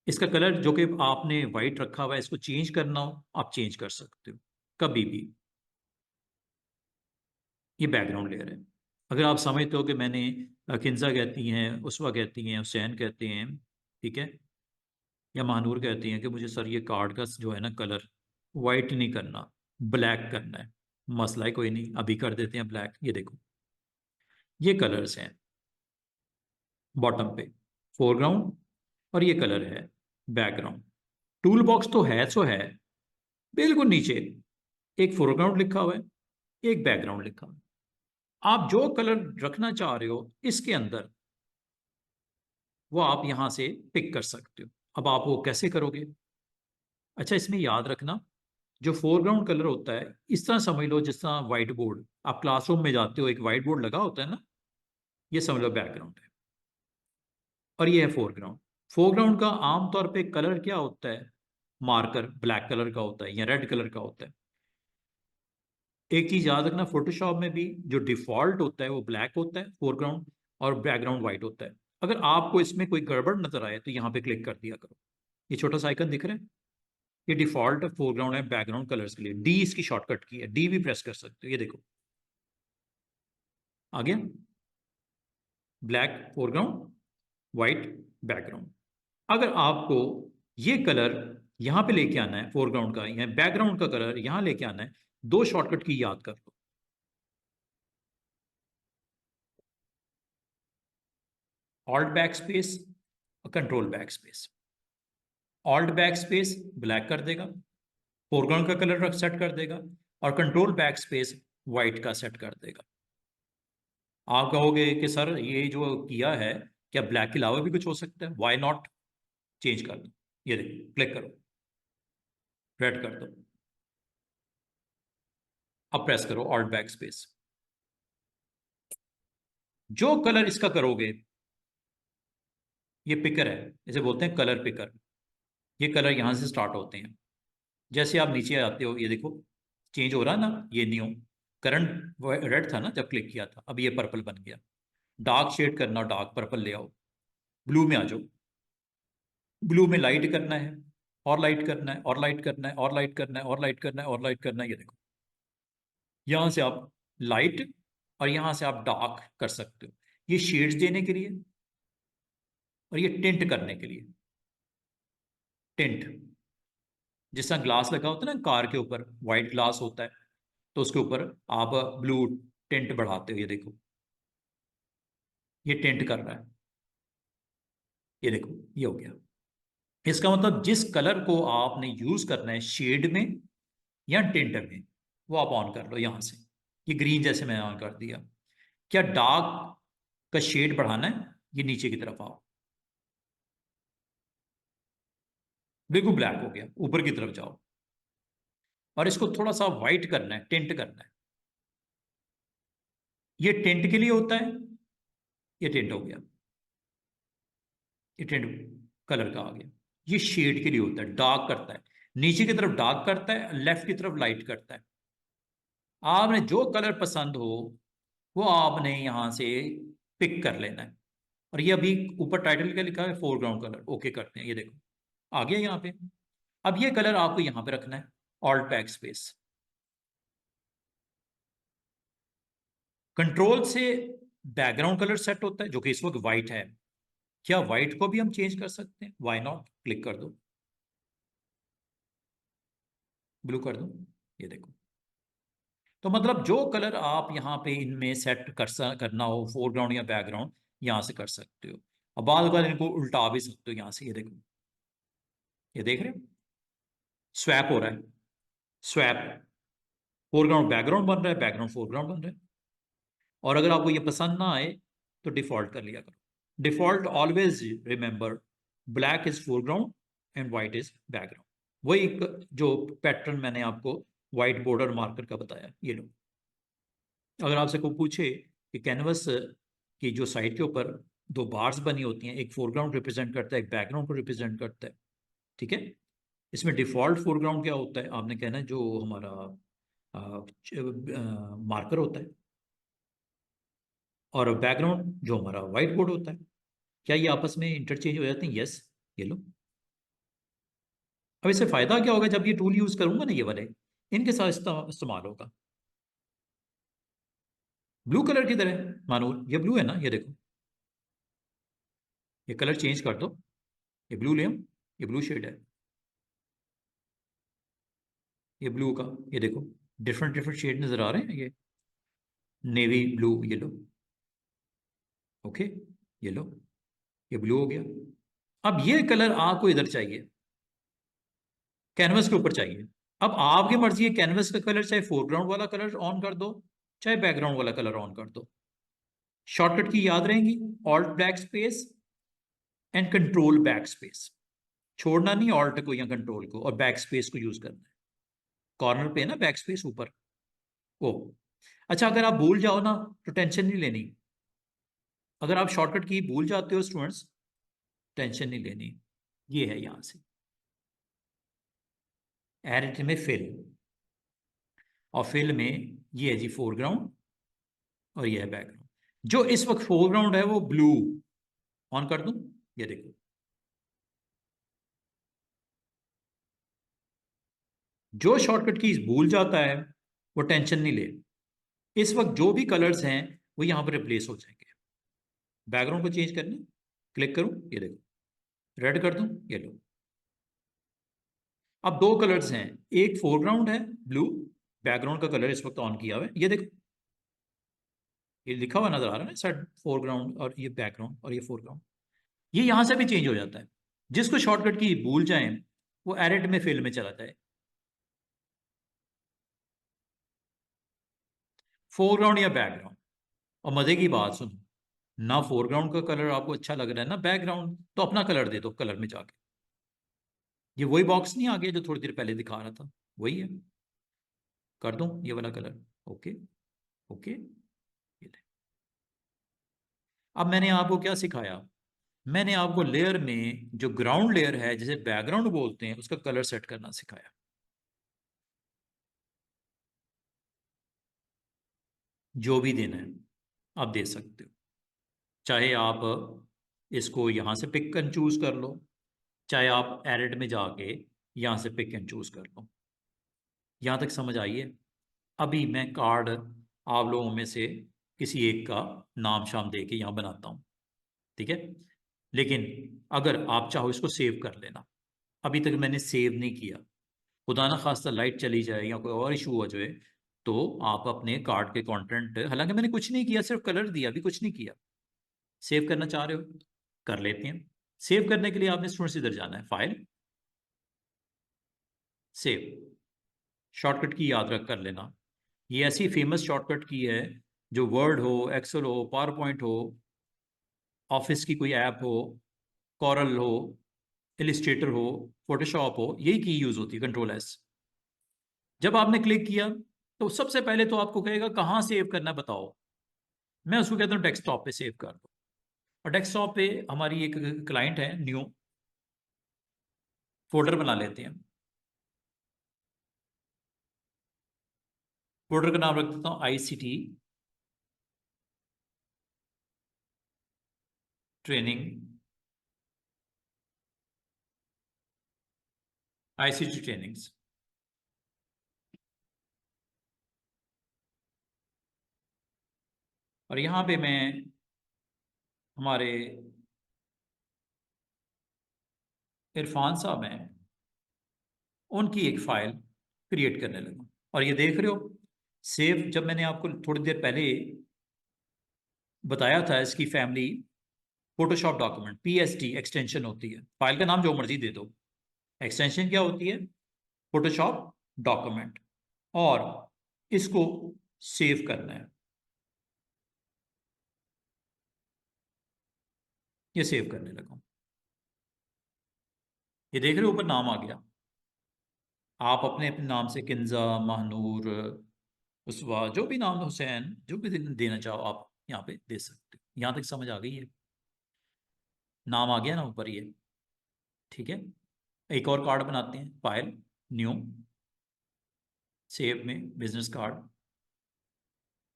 इसका कलर जो कि आपने व्हाइट रखा हुआ है, इसको चेंज करना हो आप चेंज कर सकते हो कभी भी। ये बैकग्राउंड लेयर है। अगर आप समझते हो कि मैंने किंजा कहती हैं, उसवा कहती हैं, हुसैन कहते हैं, ठीक है, या महानूर कहती हैं कि मुझे सर ये कार्ड का जो है ना कलर वाइट नहीं करना, ब्लैक करना है। मसला ही कोई नहीं, अभी कर देते हैं ब्लैक। ये देखो, ये कलर्स हैं बॉटम पे, फोरग्राउंड, और ये कलर है बैकग्राउंड। टूल बॉक्स तो है सो है, बिल्कुल नीचे एक फोरग्राउंड लिखा हुआ है, एक बैकग्राउंड लिखा हुआ है। आप जो कलर रखना चाह रहे हो इसके अंदर, वो आप यहां से पिक कर सकते हो। अब आप वो कैसे करोगे? अच्छा, इसमें याद रखना, जो फोरग्राउंड कलर होता है, इस तरह समझ लो जिस तरह व्हाइट बोर्ड, आप क्लासरूम में जाते हो एक व्हाइट बोर्ड लगा होता है ना, ये समझ लो बैकग्राउंड है, और ये है फोरग्राउंड। फोरग्राउंड का आमतौर पे कलर क्या होता है? मार्कर ब्लैक कलर का होता है या रेड कलर का होता है। एक चीज याद रखना, फोटोशॉप में भी जो डिफॉल्ट होता है वो ब्लैक होता है फोरग्राउंड, और बैकग्राउंड व्हाइट होता है। अगर आपको इसमें कोई गड़बड़ नजर आए तो यहाँ पे क्लिक कर दिया करो। ये छोटा सा आइकन दिख रहा है, ये डिफॉल्ट फोरग्राउंड है बैकग्राउंड कलर्स के लिए। डी इसकी शॉर्टकट की है, डी भी प्रेस कर सकते हो। ये देखो आ गया, ब्लैक फोरग्राउंड, व्हाइट बैकग्राउंड। अगर आपको ये कलर यहां पे लेके आना है, फोरग्राउंड का या बैकग्राउंड का कलर यहां लेके आना है, दो शॉर्टकट की याद कर लो। ऑल्ट बैक स्पेस और control back space. Alt back space black कर देगा, फोरग्राउंड का कलर सेट कर देगा, और कंट्रोल बैक स्पेस व्हाइट का सेट कर देगा। आप कहोगे कि सर ये जो किया है, क्या ब्लैक के अलावा भी कुछ हो सकता है? वाई नॉट, चेंज कर दो। ये देखो, क्लिक करो, रेड कर दो। अब प्रेस करो ऑल्ट बैक स्पेस। जो कलर इसका करोगे, ये पिकर है, इसे बोलते हैं कलर पिकर। ये कलर यहां से स्टार्ट होते हैं। जैसे आप नीचे आते हो, ये देखो चेंज हो रहा है ना, ये न्यू। करंट रेड था ना जब क्लिक किया था, अब ये पर्पल बन गया। डार्क शेड करना, डार्क पर्पल ले आओ। ब्लू में आ जाओ, ब्लू में लाइट करना है, और लाइट करना है, और लाइट करना है, और लाइट करना है, और लाइट करना है, और लाइट करना है। ये देखो, यहां से आप लाइट और यहां से आप डार्क कर सकते हो। ये शेड्स देने के लिए, और ये टिंट करने के लिए। टिंट, जिस तरह ग्लास लगा होता है ना कार के ऊपर, व्हाइट ग्लास होता है, तो उसके ऊपर आप ब्लू टिंट बढ़ाते हो। ये देखो, ये टिंट कर रहा है। ये देखो, ये हो गया। इसका मतलब जिस कलर को आपने यूज करना है शेड में या टिंट में, वो आप ऑन कर लो यहाँ से। ये ग्रीन जैसे मैंने ऑन कर दिया। क्या डार्क का शेड बढ़ाना है? ये नीचे की तरफ आओ, बिल्कुल ब्लैक हो गया, ऊपर की तरफ जाओ और इसको थोड़ा सा वाइट करना है, टिंट करना है। ये टिंट के लिए होता है, ये टिंट हो गया, ये टिंट कलर का आ गया। ये शेड के लिए होता है, डार्क करता है, नीचे की तरफ डार्क करता है, लेफ्ट की तरफ लाइट करता है। आपने जो कलर पसंद हो वो आपने यहां से पिक कर लेना है। और ये अभी ऊपर टाइटल क्या लिखा है, फोरग्राउंड कलर, ओके करते हैं, ये देखो आ गया यहाँ पे। अब ये कलर आपको यहाँ पे रखना है, ऑल्ट बैक स्पेस। कंट्रोल से बैकग्राउंड कलर सेट होता है जो कि इस वक्त व्हाइट है। क्या व्हाइट को भी हम चेंज कर सकते हैं? व्हाई नॉट, क्लिक कर दो, ब्लू कर दो, ये देखो। तो मतलब जो कलर आप यहाँ पे इनमें सेट करना हो, फोरग्राउंड या बैकग्राउंड, यहाँ से कर सकते हो। और बाद बार इनको उल्टा भी सकते हो यहाँ से, ये देखो, ये देख रहे हो, स्वैप हो रहा है, स्वैप, फोरग्राउंड बैकग्राउंड बन रहा है, बैकग्राउंड फोरग्राउंड बन रहा है। और अगर आपको ये पसंद ना आए तो डिफॉल्ट कर लिया करो। Default always remember, black is foreground and white is background. वही जो पैटर्न मैंने आपको व्हाइट बॉर्डर मार्कर का बताया, ये लो। अगर आपसे कोई पूछे कि कैनवस की जो साइड के ऊपर दो बार्स बनी होती हैं, एक फोरग्राउंड रिप्रेजेंट करता है, एक बैकग्राउंड को रिप्रेजेंट करता है, ठीक है, इसमें डिफॉल्ट फोरग्राउंड क्या होता है? आपने कहना है जो हमारा मार्कर होता है, और बैकग्राउंड जो हमारा व्हाइट बोर्ड होता है। क्या ये आपस में इंटरचेंज हो जाते हैं? यस, ये लो। अब इससे फायदा क्या होगा? जब ये टूल यूज करूंगा ना, ये वाले इनके साथ इस्तेमाल होगा। ब्लू कलर की तरह मानो, ये ब्लू है ना, ये देखो, ये कलर चेंज कर दो, ये ब्लू ले, ये ब्लू शेड है, ये ब्लू का, ये देखो, डिफरेंट डिफरेंट शेड नजर आ रहे हैं ये, नेवी ब्लू, ये लो, ओके, ये लो, ये ब्लू हो गया। अब ये कलर आपको इधर चाहिए, कैनवस के ऊपर चाहिए। अब आपकी मर्जी है, कैनवस का कलर चाहे फोरग्राउंड वाला कलर ऑन कर दो, चाहे बैकग्राउंड वाला कलर ऑन कर दो। शॉर्टकट की याद रहेंगी, alt back space and control back space. छोड़ना नहीं ऑल्ट को या कंट्रोल को, और बैक स्पेस को यूज करना है। कॉर्नर पे है ना बैक स्पेस ऊपर, ओ। अच्छा, अगर आप भूल जाओ ना तो टेंशन नहीं लेनी। अगर आप शॉर्टकट की भूल जाते हो स्टूडेंट्स, टेंशन नहीं लेनी। ये है यहां से एडिट में फिल, और फिल में ये है जी फोरग्राउंड, और ये है बैकग्राउंड। जो इस वक्त फोरग्राउंड है वो ब्लू, ऑन कर दूं, ये देखो। जो शॉर्टकट कीज भूल जाता है वो टेंशन नहीं ले। इस वक्त जो भी कलर्स हैं वो यहां पर रिप्लेस हो जाएंगे। बैकग्राउंड को चेंज करने, क्लिक करूं, ये देखो, रेड कर दूं, ये लो। अब दो कलर्स हैं, एक फोरग्राउंड है ब्लू, बैकग्राउंड का कलर इस वक्त ऑन किया हुआ है, ये देखो, ये लिखा हुआ नजर आ रहा है ना साइड, फोरग्राउंड, और ये बैकग्राउंड, और ये फोरग्राउंड। ये यहां से भी चेंज हो जाता है। जिसको शॉर्टकट की भूल जाए वो एडिट में फिल में चला जाए। फोरग्राउंड या बैकग्राउंड। और मजे की बात सुनो, ना फोरग्राउंड का कलर आपको अच्छा लग रहा है ना बैकग्राउंड, तो अपना कलर दे दो कलर में जाके। ये वही बॉक्स नहीं आ गया जो थोड़ी देर पहले दिखा रहा था, वही है, कर दूं ये वाला कलर, ओके, ओके, ये ले। अब मैंने आपको क्या सिखाया? मैंने आपको लेयर में जो ग्राउंड लेयर है, जिसे बैकग्राउंड बोलते हैं, उसका कलर सेट करना सिखाया। जो भी देना है आप दे सकते हो। चाहे आप इसको यहां से पिक एंड चूज कर लो, चाहे आप एडिट में जाके यहां से पिक एंड चूज कर लो। यहां तक समझ आई है? अभी मैं कार्ड आप लोगों में से किसी एक का नाम शाम दे के यहां बनाता हूं, ठीक है? लेकिन अगर आप चाहो इसको सेव कर लेना। अभी तक मैंने सेव नहीं किया, खुदा ना खास्ता लाइट चली जाए या कोई और इशू हो जाए, तो आप अपने कार्ड के कंटेंट, हालांकि मैंने कुछ नहीं किया, सिर्फ कलर दिया, अभी कुछ नहीं किया। सेव करना चाह रहे हो कर लेते हैं। सेव करने के लिए आपने स्टूडेंट्स इधर जाना है, फाइल, सेव, शॉर्टकट की याद रख कर लेना। ये ऐसी फेमस शॉर्टकट की है जो वर्ड हो, एक्सेल हो, पावर पॉइंट हो, ऑफिस की कोई ऐप हो, कॉरल हो, इलिस्ट्रेटर हो, फोटोशॉप हो, यही की यूज होती है, कंट्रोल S। जब आपने क्लिक किया तो सबसे पहले तो आपको कहेगा कहाँ सेव करना है बताओ। मैं उसको कहता हूँ डेस्कटॉप पे सेव कर दो। और डेस्कटॉप पे हमारी एक क्लाइंट है, न्यू फोल्डर बना लेते हैं। फोल्डर का नाम रख देता हूँ ICT ट्रेनिंग, ICT ट्रेनिंग्स। और यहाँ पे मैं हमारे इरफान साहब हैं, उनकी एक फाइल क्रिएट करने लगा। और ये देख रहे हो सेव, जब मैंने आपको थोड़ी देर पहले बताया था इसकी family Photoshop document, PSD extension होती है। फाइल का नाम जो मर्जी दे दो, एक्सटेंशन क्या होती है? Photoshop document. और इसको सेव करना है। ये सेव करने लगा। ये देख रहे हो ऊपर नाम आ गया। आप अपने अपने नाम से किंजा, महानूर, उसवा, जो भी नाम, हुसैन, जो भी देना चाहो आप यहाँ पे दे सकते हो। यहाँ तक समझ आ गई है? नाम आ गया ना ऊपर ये? ठीक है। एक और कार्ड बनाते हैं, फाइल न्यू, सेव में बिजनेस कार्ड।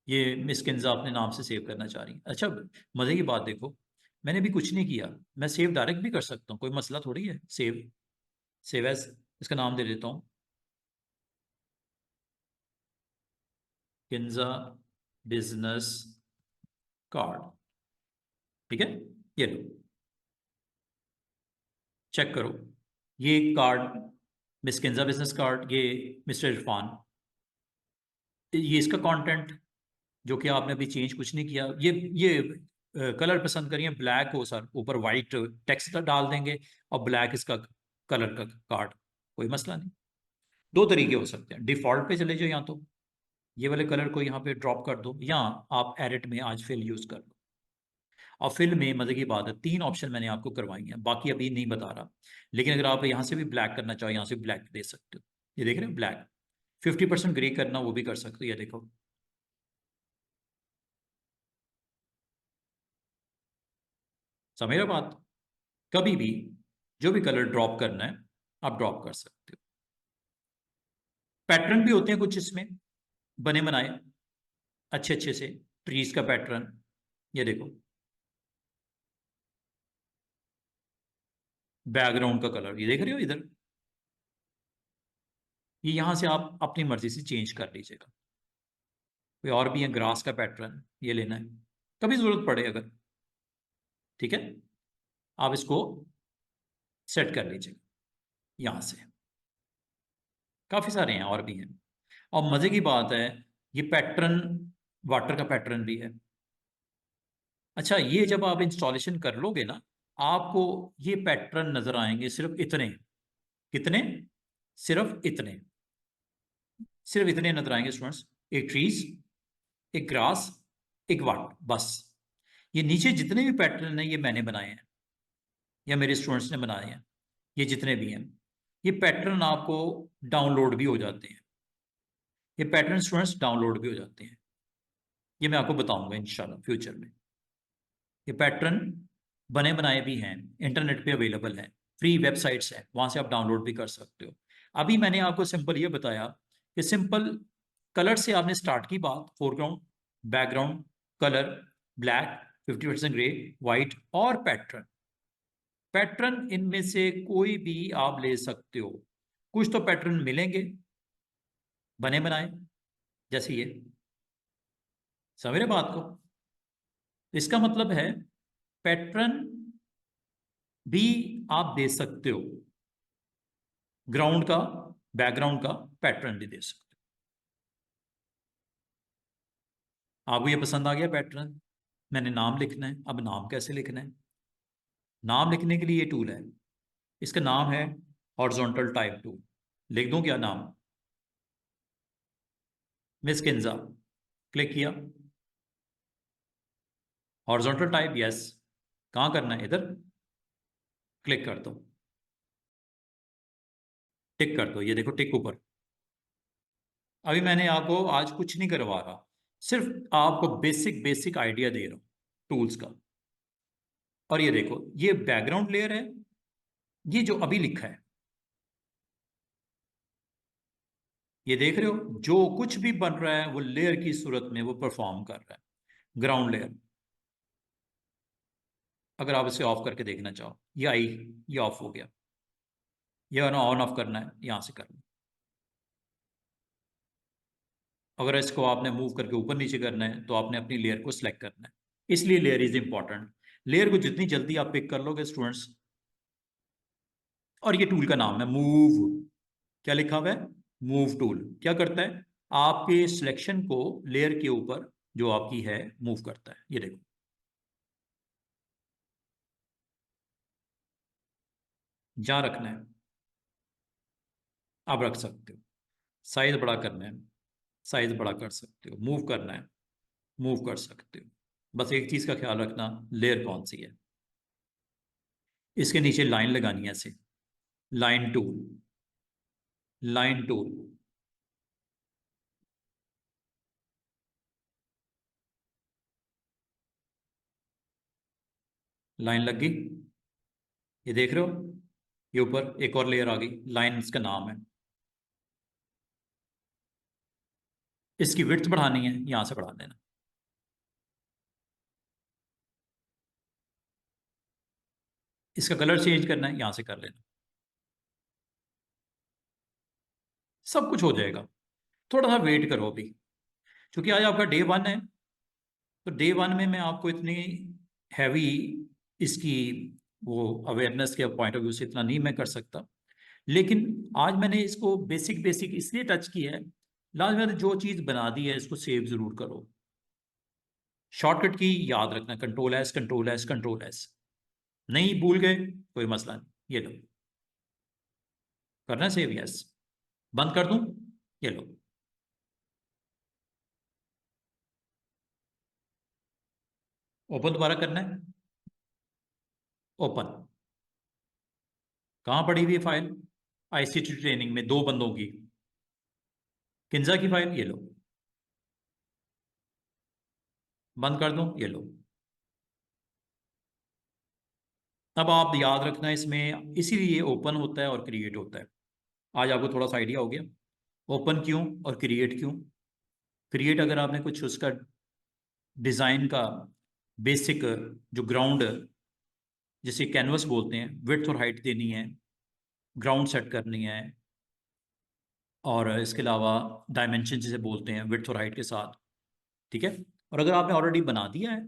ये मिस किंजा अपने नाम से सेव करना चाह रही है। अच्छा, मजे की बात देखो, मैंने भी कुछ नहीं किया, मैं सेव डायरेक्ट भी कर सकता हूँ, कोई मसला थोड़ी है। सेव एज, इसका नाम दे देता हूँ किंजा बिजनेस कार्ड। ठीक है, ये लो, चेक करो। ये card miss Kinza business card, ये मिस्टर इरफान, ये इसका कंटेंट जो कि आपने अभी चेंज कुछ नहीं किया। ये कलर पसंद करिए, ब्लैक हो सर, ऊपर वाइट टेक्स्ट डाल देंगे और ब्लैक इसका कलर का कार्ड, कोई मसला नहीं। दो तरीके हो सकते हैं, डिफॉल्ट पे चले जाओ, या तो ये वाले कलर को यहाँ पे ड्रॉप कर दो, या आप एडिट में आज फिल यूज कर लो। और फिल में मजे की बात है, 3 ऑप्शन मैंने आपको करवाई हैं, बाकी अभी नहीं बता रहा। लेकिन अगर आप यहाँ से भी ब्लैक करना चाहो, यहाँ से ब्लैक दे सकते हो। ये देख रहे हो ब्लैक, 50% ग्रे करना, वो भी कर सकते हो। ये देखो, समझ रहे हो बात? कभी भी जो भी कलर ड्रॉप करना है आप ड्रॉप कर सकते हो। पैटर्न भी होते हैं कुछ इसमें बने बनाए, अच्छे अच्छे से, ट्रीज का पैटर्न। ये देखो, बैकग्राउंड का कलर, ये देख रहे हो इधर, ये यहां से आप अपनी मर्जी से चेंज कर लीजिएगा। कोई और भी है, ग्रास का पैटर्न, ये लेना है, कभी जरूरत पड़े अगर। ठीक है, आप इसको सेट कर लीजिएगा यहां से। काफी सारे हैं और भी हैं। और मजे की बात है, ये पैटर्न वाटर का पैटर्न भी है। अच्छा, ये जब आप इंस्टॉलेशन कर लोगे ना, आपको ये पैटर्न नजर आएंगे, सिर्फ इतने। कितने? सिर्फ इतने, सिर्फ इतने नजर आएंगे स्टूडेंट्स। एक ट्रीज, एक ग्रास, एक वाट, बस। ये नीचे जितने भी पैटर्न हैं ये मैंने बनाए हैं या मेरे स्टूडेंट्स ने बनाए हैं, ये जितने भी हैं, ये पैटर्न आपको डाउनलोड भी हो जाते हैं। ये पैटर्न स्टूडेंट्स डाउनलोड भी हो जाते हैं। ये मैं आपको बताऊंगा इंशाल्लाह फ्यूचर में। ये पैटर्न बने बनाए भी हैं, इंटरनेट पे अवेलेबल हैं, फ्री वेबसाइट्स हैं, वहां से आप डाउनलोड भी कर सकते हो। अभी मैंने आपको सिंपल ये बताया कि सिंपल कलर से आपने स्टार्ट की बात, foreground, background, colour, black, 50% grey, white, और पैटर्न। पैटर्न इनमें से कोई भी आप ले सकते हो। कुछ तो पैटर्न मिलेंगे बने बनाए, जैसे ये, समझ रहे बात को? इसका मतलब है पैटर्न भी आप दे सकते हो, ग्राउंड का, बैकग्राउंड का पैटर्न भी दे सकते हो। आपको ये पसंद आ गया पैटर्न? मैंने नाम लिखना है, अब नाम कैसे लिखना है? नाम लिखने के लिए ये टूल है, इसका नाम है हॉरिजॉन्टल टाइप टूल। लिख दूं क्या नाम? मिस किंजा, क्लिक किया। Horizontal type, yes. कहाँ करना है? इधर क्लिक कर दो, टिक कर दो, ये देखो टिक ऊपर। अभी मैंने आपको आज कुछ नहीं करवा रहा, सिर्फ आपको बेसिक बेसिक आइडिया दे रहा हूँ टूल्स का। और ये देखो, ये बैकग्राउंड लेयर है, ये जो अभी लिखा है, ये देख रहे हो, जो कुछ भी बन रहा है वो लेयर की सूरत में वो परफॉर्म कर रहा है, ग्राउंड लेयर। अगर आप इसे ऑफ करके देखना चाहो, ये आई, ये ऑफ हो गया। ये ना ऑन ऑफ करना है, यहां से करना। अगर इसको आपने मूव करके ऊपर नीचे करना है तो आपने अपनी लेयर को सिलेक्ट करना है। इसलिए लेयर इज इंपॉर्टेंट। लेयर को जितनी जल्दी आप पिक कर लोगे स्टूडेंट्स। और ये टूल का नाम है मूव। क्या लिखा हुआ है? Move tool. क्या करता है? आपके सिलेक्शन को लेयर के ऊपर जो आपकी है मूव करता है। ये देखो, जहां रखना है आप रख सकते हो। साइज बड़ा करना है, साइज बड़ा कर सकते हो। मूव करना है, मूव कर सकते हो। बस एक चीज का ख्याल रखना, लेयर कौन सी है। इसके नीचे लाइन लगानी है ऐसे, line tool, line tool. Line लग गई, ये देख रहे हो, ये ऊपर एक और लेयर आ गई, लाइन इसका नाम है। इसकी विड्थ बढ़ानी है, यहां से बढ़ा देना। इसका कलर चेंज करना है, यहां से कर लेना। सब कुछ हो जाएगा। थोड़ा सा वेट करो अभी, क्योंकि आज आपका डे वन है। तो डे वन में मैं आपको इतनी हैवी इसकी वो अवेयरनेस के पॉइंट ऑफ व्यू से इतना नहीं मैं कर सकता। लेकिन आज मैंने इसको बेसिक बेसिक इसलिए टच किया है। लास्ट में जो चीज़ बना दी है इसको सेव जरूर करो। शॉर्टकट की याद रखना, control S, control S, control S. नहीं भूल गए कोई मसला नहीं, ये लो। करना है सेव, यस। बंद कर दूं? ये लो। ओपन दोबारा करना है, ओपन। कहाँ पड़ी हुई है फाइल? आईसीटी ट्रेनिंग में दो बंदों की, किंजा की फाइल, ये लो। बंद कर दूं? ये लो। अब आप याद रखना, इसमें इसीलिए ओपन होता है और क्रिएट होता है। आज आपको थोड़ा सा आइडिया हो गया ओपन क्यों और क्रिएट क्यों। क्रिएट अगर आपने कुछ उसका डिज़ाइन का बेसिक जो ग्राउंड, जिसे कैनवस बोलते हैं, विड्थ और हाइट देनी है, ग्राउंड सेट करनी है, और इसके अलावा डायमेंशन जिसे बोलते हैं विड्थ और हाइट के साथ, ठीक है। और अगर आपने ऑलरेडी बना दिया है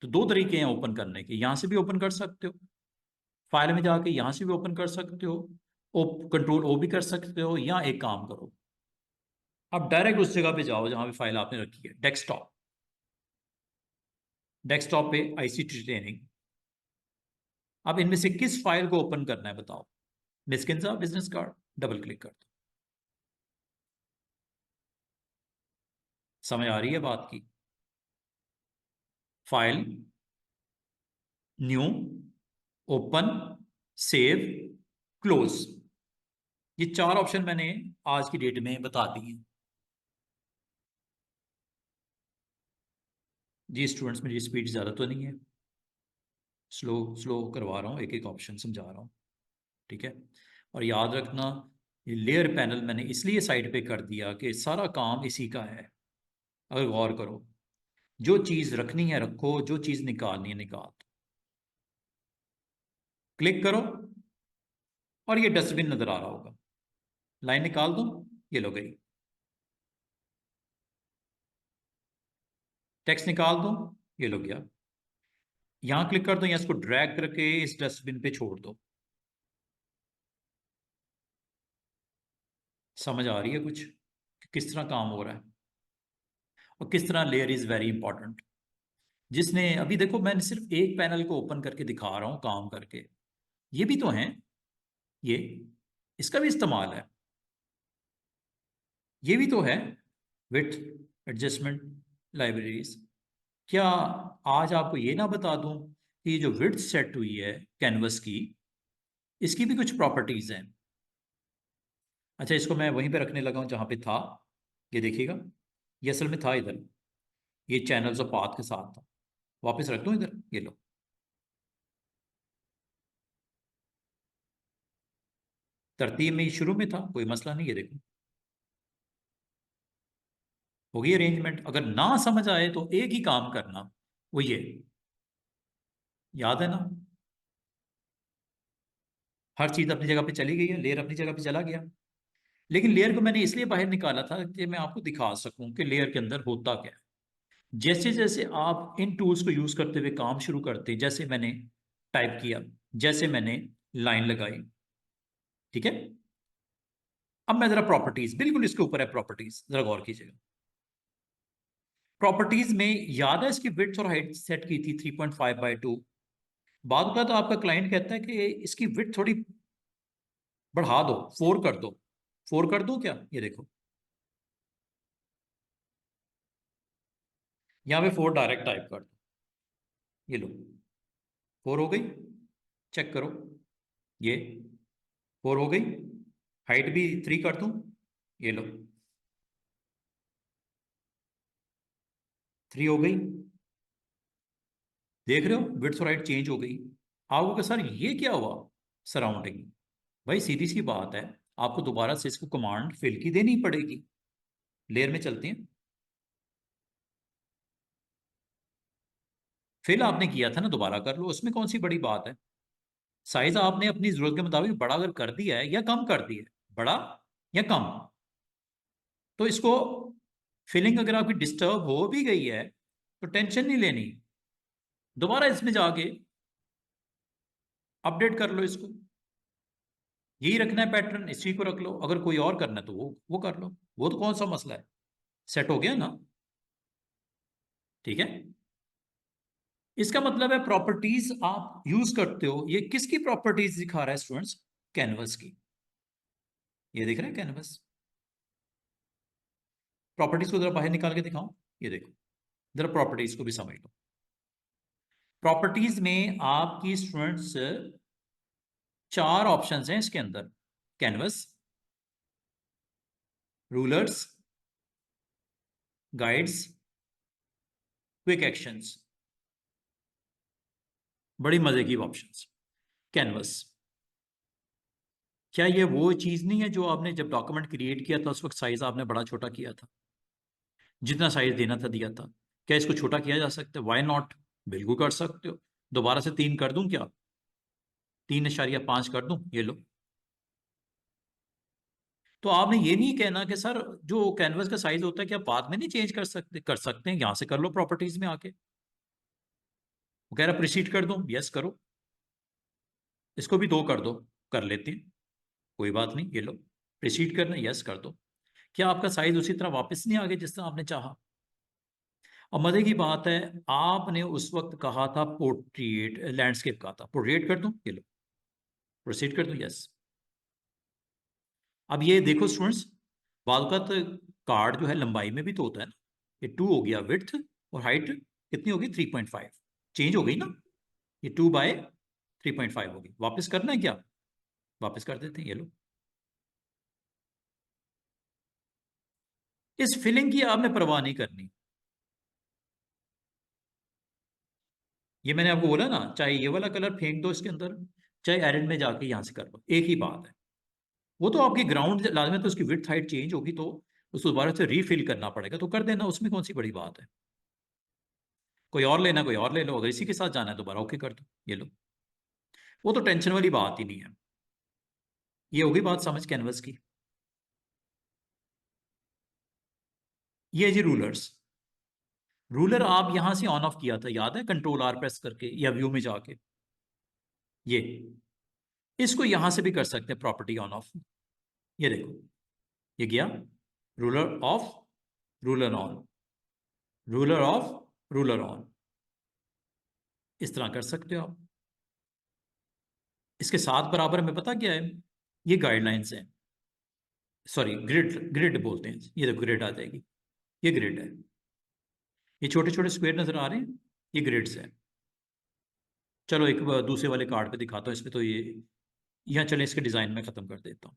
तो दो तरीके हैं ओपन करने के। यहाँ से भी ओपन कर सकते हो, फाइल में जाके यहाँ से भी ओपन कर सकते हो, कंट्रोल ओ भी कर सकते हो, या एक काम करो, आप डायरेक्ट उस जगह पे जाओ जहाँ पे फाइल आपने रखी है, डेस्कटॉप। डेस्कटॉप पे आईसीटी ट्रेनिंग। अब इनमें से किस फाइल को ओपन करना है बताओ? Miskin business card, double click कर दो। समझ आ रही है बात की? File, new, open, save, close. ये चार ऑप्शन मैंने आज की डेट में बता दिए हैं। जी स्टूडेंट्स, मेरी स्पीड ज़्यादा तो नहीं है, स्लो स्लो करवा रहा हूँ, एक एक ऑप्शन समझा रहा हूँ, ठीक है। और याद रखना, ये लेयर पैनल मैंने इसलिए साइड पे कर दिया कि सारा काम इसी का है। अगर गौर करो, जो चीज़ रखनी है रखो, जो चीज़ निकालनी है निकाल दो। क्लिक करो और ये डस्टबिन नज़र आ रहा होगा, लाइन निकाल दो, ये लो गई। टेक्स्ट निकाल दो, ये लो गया। यहाँ क्लिक कर दो या इसको ड्रैग करके इस डस्टबिन पे छोड़ दो। समझ आ रही है कुछ कि किस तरह काम हो रहा है और किस तरह लेयर इज़ वेरी इंपॉर्टेंट। जिसने अभी देखो, मैंने सिर्फ एक पैनल को ओपन करके दिखा रहा हूँ काम करके, ये भी तो है, ये इसका भी इस्तेमाल है, ये भी तो है। Width adjustment libraries. क्या आज आपको ये ना बता दूं कि जो विड्थ सेट हुई है कैनवस की, इसकी भी कुछ प्रॉपर्टीज हैं। अच्छा, इसको मैं वहीं पे रखने लगा हूं जहां पे था। ये देखिएगा, ये असल में था इधर, ये चैनल्स और पाथ के साथ था। वापस रख दूं इधर, ये लो। तरतीब में ही शुरू में था, कोई मसला नहीं है। देखो, होगी अरेंजमेंट। अगर ना समझ आए तो एक ही काम करना, वो ये, याद है ना, हर चीज अपनी जगह पे चली गई है, लेयर अपनी जगह पे चला गया। लेकिन लेयर को मैंने इसलिए बाहर निकाला था कि मैं आपको दिखा सकूं कि लेयर के अंदर होता क्या है। जैसे जैसे आप इन टूल्स को यूज करते हुए काम शुरू करते, जैसे मैंने टाइप किया, जैसे मैंने लाइन लगाई, ठीक है। अब मैं जरा प्रॉपर्टीज, बिल्कुल इसके ऊपर है प्रॉपर्टीज, जरा गौर कीजिएगा। प्रॉपर्टीज में याद है इसकी विड्थ और हाइट सेट की थी 3.5/2। बाद का तो आपका क्लाइंट कहता है कि इसकी विड्थ थोड़ी बढ़ा दो, 4 कर दो। 4 कर दो क्या, ये देखो, यहां पे 4 डायरेक्ट टाइप कर दो, ये लो, 4 हो गई। चेक करो, ये 4 हो गई। हाइट भी 3 कर दूं, ये लो, 3 हो गई। देख रहे हो, विड्थ और हाइट चेंज हो गई। आपको कहा, सर ये क्या हुआ सराउंडिंग? भाई सीधी सी बात है, आपको दोबारा से इसको कमांड फिल की देनी पड़ेगी। लेयर में चलते हैं। फिल आपने किया था ना, दोबारा कर लो, उसमें कौन सी बड़ी बात है। साइज आपने अपनी जरूरत के मुताबिक बड़ा अगर कर दिया है या कम कर दिया है, बड़ा या कम, तो इसको फिलिंग अगर आपकी डिस्टर्ब हो भी गई है तो टेंशन नहीं लेनी, दोबारा इसमें जाके अपडेट कर लो इसको। यही रखना है पैटर्न, इसी को रख लो। अगर कोई और करना है तो वो कर लो, वो तो कौन सा मसला है। सेट हो गया ना, ठीक है। इसका मतलब है प्रॉपर्टीज आप यूज करते हो, ये किसकी प्रॉपर्टीज दिखा रहा है स्टूडेंट्स? कैनवस की। ये देख रहे हैं कैनवस, प्रॉपर्टीज को जरा बाहर निकाल के दिखाऊं, ये देखो, जरा प्रॉपर्टीज को भी समझ लो। प्रॉपर्टीज में आपकी स्टूडेंट्स 4 ऑप्शंस हैं इसके अंदर। Canvas, rulers, guides, quick actions. बड़ी मजे की ऑप्शंस। कैनवस, क्या ये वो चीज नहीं है जो आपने जब डॉक्यूमेंट क्रिएट किया था उस वक्त साइज आपने बड़ा छोटा किया था, जितना साइज देना था दिया था? क्या इसको छोटा किया जा सकता है? वाई नॉट, बिल्कुल कर सकते हो। दोबारा से 3 कर दूं क्या, 3.5 कर दूं, ये लो। तो आपने ये नहीं कहना कि सर जो कैनवस का साइज होता है क्या बाद में नहीं चेंज कर सकते? कर सकते हैं, यहां से कर लो प्रॉपर्टीज में आके। वो कह रहा प्रोसीड कर दूं, यस करो। इसको भी 2 कर दो, कर लेते हैं, कोई बात नहीं, ये लो। प्रोसीड करना, यस कर दो। क्या आपका साइज उसी तरह वापस नहीं आ गया जिस तरह आपने चाहा? और मजे की बात है, आपने उस वक्त कहा था पोर्ट्रेट, लैंडस्केप कहा था, पोर्ट्रेट कर दूं, ये लो, प्रोसीड कर दूं, यस। अब ये देखो स्टूडेंट्स, बालकत कार्ड जो है लंबाई में भी तो होता है ना। ये 2 हो गया विड्थ, और हाइट कितनी होगी? 3.5। चेंज हो गई ना, ये 2/3.5 होगी। वापस करना है क्या? वापस कर देते हैं, ये लो। इस फिलिंग की आपने परवाह नहीं करनी। ये मैंने आपको बोला ना, चाहे ये वाला कलर फेंक दो इसके अंदर, चाहे एरंड में जाके यहां से कर लो, एक ही बात है। वो तो आपकी ग्राउंड लाजमी है, तो उसकी विड्थ हाइट चेंज होगी तो उसको दोबारा से रीफिल करना पड़ेगा, तो कर देना, उसमें कौन सी बड़ी बात है। कोई और लेना, कोई और ले लो, अगर इसी के साथ जाना है दोबारा ओके कर दो, ये लो। वो तो टेंशन वाली बात ही नहीं है। ये होगी बात समझ कैनवस की। ये है जी रूलर्स। रूलर आप यहां से ऑन ऑफ किया था, याद है, कंट्रोल आर प्रेस करके या व्यू में जाके। ये इसको यहां से भी कर सकते हैं, प्रॉपर्टी ऑन ऑफ। ये देखो, ये गया, ruler of, ruler on, ruler of, ruler on. इस तरह कर सकते हो आप। इसके साथ बराबर में पता क्या है, ये गाइडलाइंस हैं, सॉरी ग्रिड, ग्रिड बोलते हैं, ये देखो ग्रिड आ जाएगी। ये ग्रिड है। ये छोटे छोटे स्क्वायर नजर आ रहे हैं, ये ग्रिड्स है। चलो एक दूसरे वाले कार्ड पे दिखाता हूँ, इसमें तो ये यहाँ चले इसके डिजाइन में खत्म कर देता हूँ।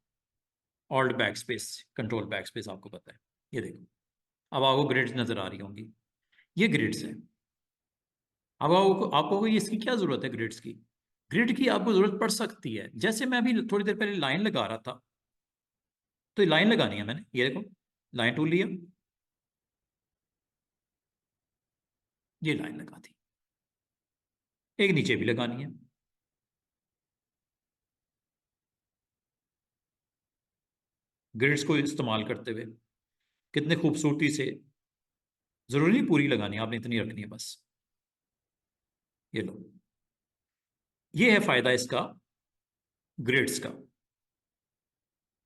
Alt back space, control back space आपको पता है। ये देखो, अब आपको ग्रिड्स नजर आ रही होंगी, ये ग्रिड्स है। अब आपको आपको ये इसकी क्या जरूरत है ग्रिड्स की? ग्रिड की आपको जरूरत पड़ सकती है, जैसे मैं अभी थोड़ी देर पहले लाइन लगा रहा था, तो ये लाइन लगानी है मैंने, ये देखो लाइन टूल लिया, ये लाइन लगा दी। एक नीचे भी लगानी है। ग्रिड्स को इस्तेमाल करते हुए कितने खूबसूरती से, जरूरी नहीं पूरी लगानी है, आपने इतनी रखनी है बस। ये लो, ये है फायदा इसका, ग्रिड्स का।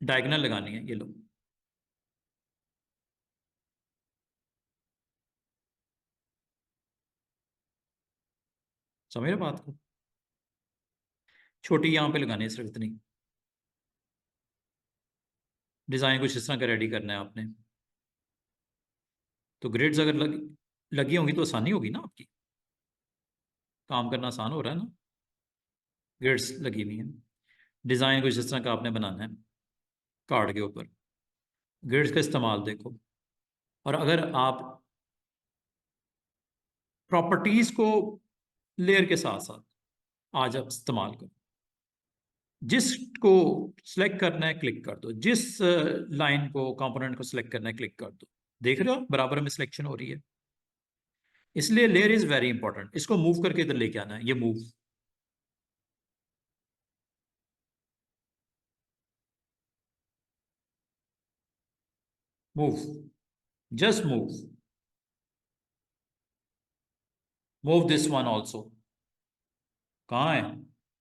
डायगोनल लगानी है, ये लो। समझ रहे बात को? छोटी यहां पे लगानी है सिर्फ इतनी। डिजाइन कुछ इस तरह का रेडी करना है आपने, तो ग्रिड्स अगर लगी होंगी तो आसानी होगी ना आपकी, काम करना आसान हो रहा है ना। ग्रिड्स लगी हुई है, डिजाइन कुछ इस तरह का आपने बनाना है कार्ड के ऊपर। ग्रिड्स का इस्तेमाल देखो, और अगर आप प्रॉपर्टीज को लेयर के साथ साथ आज आप इस्तेमाल करो, जिसको सिलेक्ट करना है क्लिक कर दो, जिस लाइन को कंपोनेंट को सिलेक्ट करना है क्लिक कर दो। देख रहे हो बराबर में सिलेक्शन हो रही है। इसलिए लेयर इज वेरी इंपॉर्टेंट। इसको मूव करके इधर लेके आना है, ये move. Move, just move. Move this one also. कहाँ है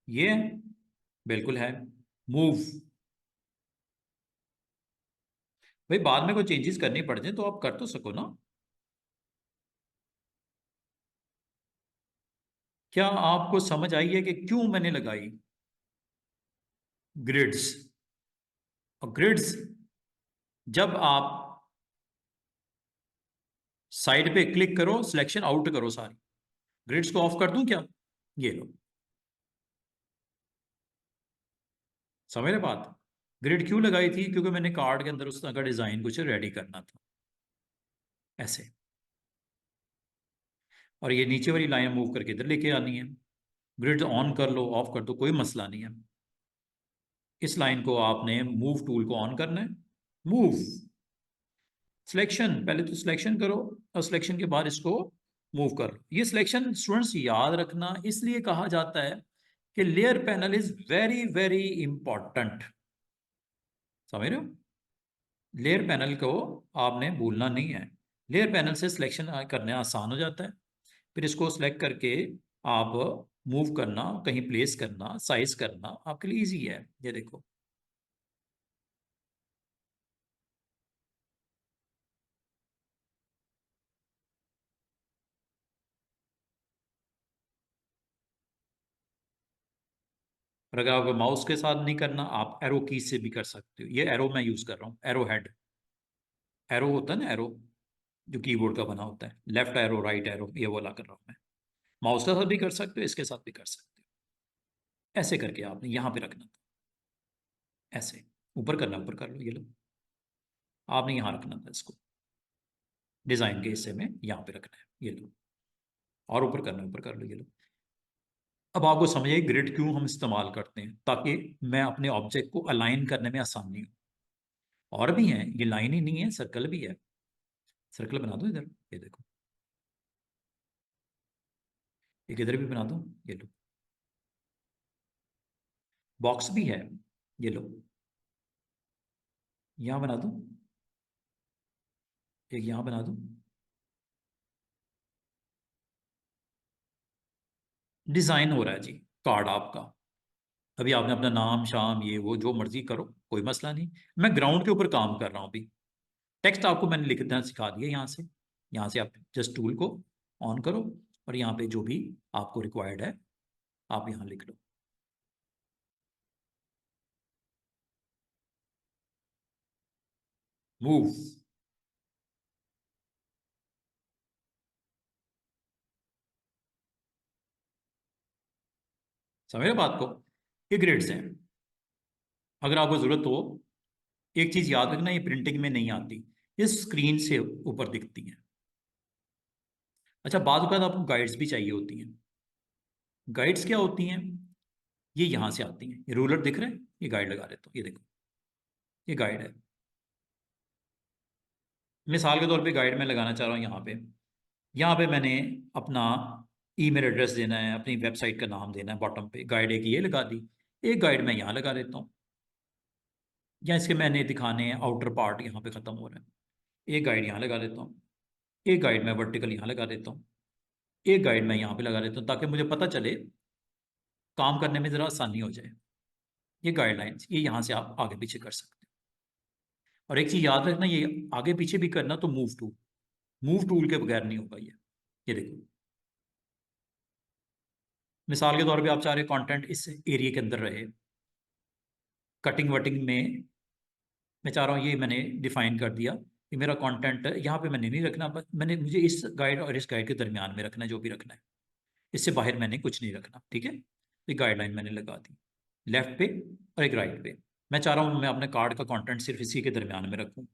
ये? बिल्कुल है, मूव। भाई बाद में कोई चेंजेस करनी पड़ जाए तो आप कर तो सको ना। क्या आपको समझ आई है कि क्यों मैंने लगाई ग्रिड्स? और ग्रिड्स जब आप साइड पे क्लिक करो, सिलेक्शन आउट करो सारी। ग्रिड्स को ऑफ कर दूं क्या? ये लो, समझ रहे बात? ग्रिड क्यों लगाई थी? क्योंकि मैंने कार्ड के अंदर उस तरह का डिजाइन कुछ रेडी करना था, ऐसे। और ये नीचे वाली लाइन मूव करके इधर लेके आनी है। ग्रिड ऑन कर लो, ऑफ कर दो, कोई मसला नहीं है। इस लाइन को आपने मूव टूल को ऑन करना है। मूव, सिलेक्शन, पहले तो सिलेक्शन करो, और सिलेक्शन के बाद इसको मूव कर लो। ये सिलेक्शन स्टूडेंट्स याद रखना इसलिए कहा जाता है कि layer panel is very very important. समझ रहे हो? लेयर पैनल को आपने भूलना नहीं है। लेयर पैनल से सिलेक्शन करने आसान हो जाता है। फिर इसको सिलेक्ट करके आप मूव करना, कहीं प्लेस करना, साइज करना आपके लिए इजी है। ये देखो, और अगर आप माउस के साथ नहीं करना, आप एरो की से भी कर सकते हो। ये एरो मैं यूज कर रहा हूँ, एरो हेड। एरो होता है ना, एरो जो कीबोर्ड का बना होता है, लेफ्ट एरो राइट एरो, ये वाला कर रहा हूँ मैं। माउस के साथ भी कर सकते हो, इसके साथ भी कर सकते हो। ऐसे करके आपने यहाँ पे रखना था, ऐसे ऊपर करना, ऊपर कर लो, ये लो। आपने यहाँ रखना था इसको, डिजाइन के हिस्से में यहाँ पे रखना है, ये लो। और ऊपर करना, ऊपर कर लो, ये लो। अब आपको समझिए ग्रिड क्यों हम इस्तेमाल करते हैं, ताकि मैं अपने ऑब्जेक्ट को अलाइन करने में आसानी हो। और भी हैं, ये लाइन ही नहीं है, सर्कल भी है। सर्कल बना दो इधर, ये देखो। एक इधर भी बना दो, ये लो। बॉक्स भी है, ये लो। यहाँ बना दो, एक यहाँ बना दो। डिजाइन हो रहा है जी कार्ड आपका। अभी आपने अपना नाम शाम ये वो जो मर्जी करो, कोई मसला नहीं। मैं ग्राउंड के ऊपर काम कर रहा हूँ अभी। टेक्स्ट आपको मैंने लिखना सिखा दिया यहाँ से। यहाँ से आप जस्ट टूल को ऑन करो, और यहाँ पे जो भी आपको रिक्वायर्ड है आप यहाँ लिख लो। मूव, समझ रहे बात को? ये ग्रिड्स हैं। अगर आपको ज़रूरत हो, एक चीज़ याद रखना, ये प्रिंटिंग में नहीं आती, ये स्क्रीन से ऊपर दिखती हैं। अच्छा, बाद वक़्त आपको गाइड्स भी चाहिए होती हैं। गाइड्स क्या होती हैं? ये यहाँ से आती हैं। ये रूलर दिख रहा है, ये गाइड लगा देता हूँ, ये देखो, ये गाइड है। मिसाल के तौर पे गाइड मैं लगाना चाह रहा हूँ यहाँ पे। यहाँ पे मैंने अपना ईमेल एड्रेस देना है, अपनी वेबसाइट का नाम देना है, बॉटम पे गाइड एक ये लगा दी। एक गाइड मैं यहाँ लगा देता हूँ, या इसके मैंने दिखाने हैं आउटर पार्ट यहाँ पे ख़त्म हो रहा है। एक गाइड यहाँ लगा देता हूँ, एक गाइड मैं वर्टिकल यहाँ लगा देता हूँ, एक गाइड मैं यहाँ पे लगा देता हूँ, ताकि मुझे पता चले, काम करने में ज़रा आसानी हो जाए। ये गाइडलाइंस, ये यहाँ से आप आगे पीछे कर सकते हैं। और एक चीज़ याद रखना, ये आगे पीछे भी करना तो मूव टूल के बगैर नहीं होगा ये देखो। मिसाल के तौर पे आप चाह रहे कंटेंट इस एरिया के अंदर रहे, कटिंग वटिंग में मैं चाह रहा हूँ, ये मैंने डिफाइन कर दिया कि मेरा कंटेंट यहाँ पे मैंने नहीं रखना, मैंने मुझे इस गाइड और इस गाइड के दरमियान में रखना है, जो भी रखना है। इससे बाहर मैंने कुछ नहीं रखना, ठीक है? ये गाइडलाइन मैंने लगा दी लेफ्ट पे और एक राइट पे। मैं चाह रहा हूँ मैं अपने कार्ड का कंटेंट सिर्फ इसी के दरमियान में रखूँ,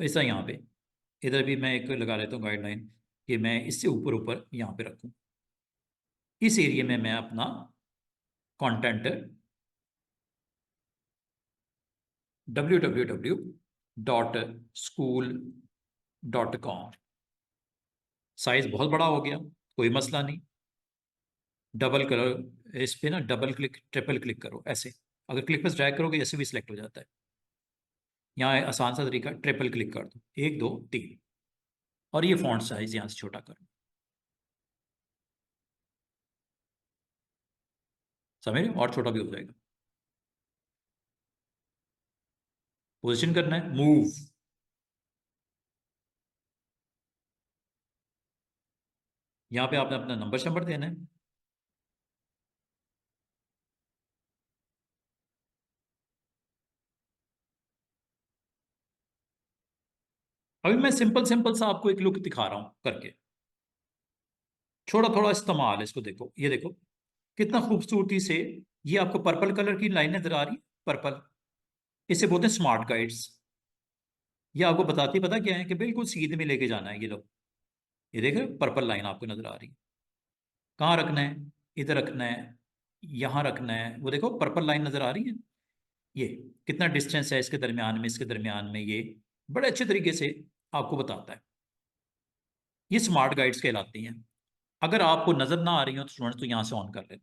ऐसा यहाँ पे। इधर भी मैं एक लगा लेता हूँ गाइडलाइन कि मैं इससे ऊपर ऊपर यहाँ पे रखूँ। इस एरिया में मैं अपना कंटेंट www.school.com, साइज बहुत बड़ा हो गया, कोई मसला नहीं। डबल करो इस पे ना, डबल क्लिक ट्रिपल क्लिक करो ऐसे। अगर क्लिक पर ड्रैग करोगे ऐसे भी सिलेक्ट हो जाता है। यहाँ आसान सा तरीका, ट्रिपल क्लिक कर दो, 1 2 3, और ये फॉन्ट साइज यहाँ से छोटा करो। समझ रहे हो? और छोटा भी हो जाएगा। पोजीशन करना है, मूव। यहाँ पे आपने अपना नंबर शंबर देना है। अभी मैं सिंपल सिंपल सा आपको एक लुक दिखा रहा हूँ करके, थोड़ा थोड़ा इस्तेमाल है इसको। देखो, ये देखो कितना खूबसूरती से ये आपको पर्पल कलर की लाइन नजर आ रही है, पर्पल। इसे बोलते हैं स्मार्ट गाइड्स। ये आपको बताती पता क्या है कि बिल्कुल सीधे में लेके जाना है। ये लो, ये देख रहे हो पर्पल लाइन आपको नजर आ रही है। कहाँ रखना है? इधर रखना है, यहाँ रखना है। वो देखो पर्पल लाइन नजर आ रही है। ये कितना डिस्टेंस है इसके दरमियान में, इसके दरमियान में, ये बड़े अच्छे तरीके से आपको बताता है। ये स्मार्ट गाइड्स कहलाती हैं। अगर आपको नजर ना आ रही हो तो स्टूडेंट्स, तो यहाँ से ऑन कर लेना।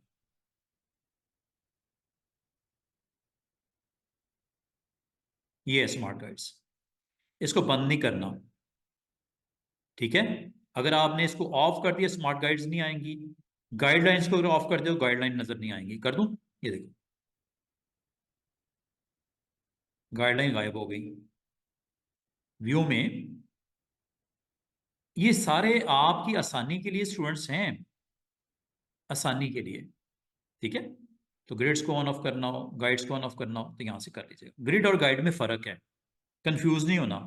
ये है स्मार्ट गाइड्स, इसको बंद नहीं करना, ठीक है? अगर आपने इसको ऑफ कर दिया, स्मार्ट गाइड्स नहीं आएंगी। गाइडलाइंस को अगर ऑफ कर दो, गाइडलाइन नजर नहीं आएंगी। कर दूं? ये देखो, गाइडलाइन गायब हो गई व्यू में। ये सारे आपकी आसानी के लिए स्टूडेंट्स हैं, आसानी के लिए, ठीक है? तो ग्रिड्स को ऑन ऑफ करना हो, गाइड्स को ऑन ऑफ करना हो, तो यहां से कर लीजिएगा। ग्रिड और गाइड में फर्क है, कंफ्यूज नहीं होना।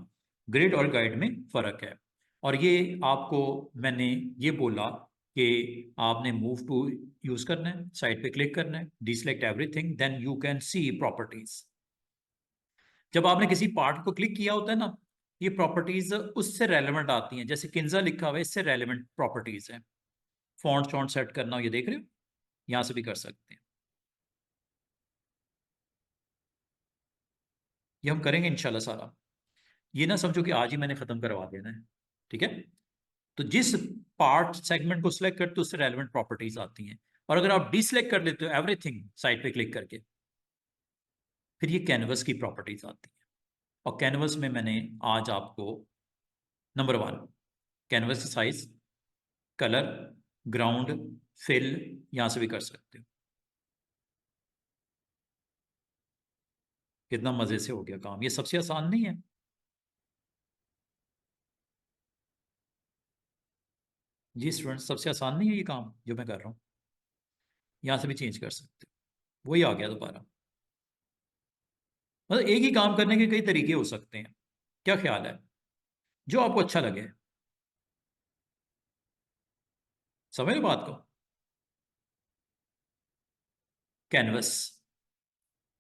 ग्रिड और गाइड में फर्क है। और ये आपको मैंने ये बोला कि आपने मूव टू यूज करना है, साइड पे क्लिक करना है, deselect everything, then you can see properties. जब आपने किसी पार्ट को क्लिक किया होता है ना, ये प्रॉपर्टीज उससे रेलेवेंट आती हैं। जैसे किन्जा लिखा हुआ है, इससे रेलेवेंट प्रॉपर्टीज हैं। फॉन्ट शॉन्ट सेट करना हो, ये देख रहे हो, यहां से भी कर सकते हैं। ये हम करेंगे इंशाल्लाह सारा। ये ना समझो कि आज ही मैंने खत्म करवा देना है, ठीक है? तो जिस पार्ट सेगमेंट को सिलेक्ट करते हो उससे रेलेवेंट प्रॉपर्टीज आती हैं। और अगर आप डिसलेक्ट कर लेते हो एवरीथिंग साइड पे क्लिक करके, फिर ये कैनवस की प्रॉपर्टीज आती हैं। और कैनवस में मैंने आज आपको नंबर 1, कैनवस की साइज, कलर, ग्राउंड, फिल, यहां से भी कर सकते हो। कितना मजे से हो गया काम, ये सबसे आसान नहीं है? जी स्टूडेंट, सबसे आसान नहीं है ये काम जो मैं कर रहा हूँ? यहां से भी चेंज कर सकते हो। वही आ गया दोबारा। मतलब एक ही काम करने के कई तरीके हो सकते हैं। क्या ख्याल है? जो आपको अच्छा लगे। समझ रहे बात को? Canvas.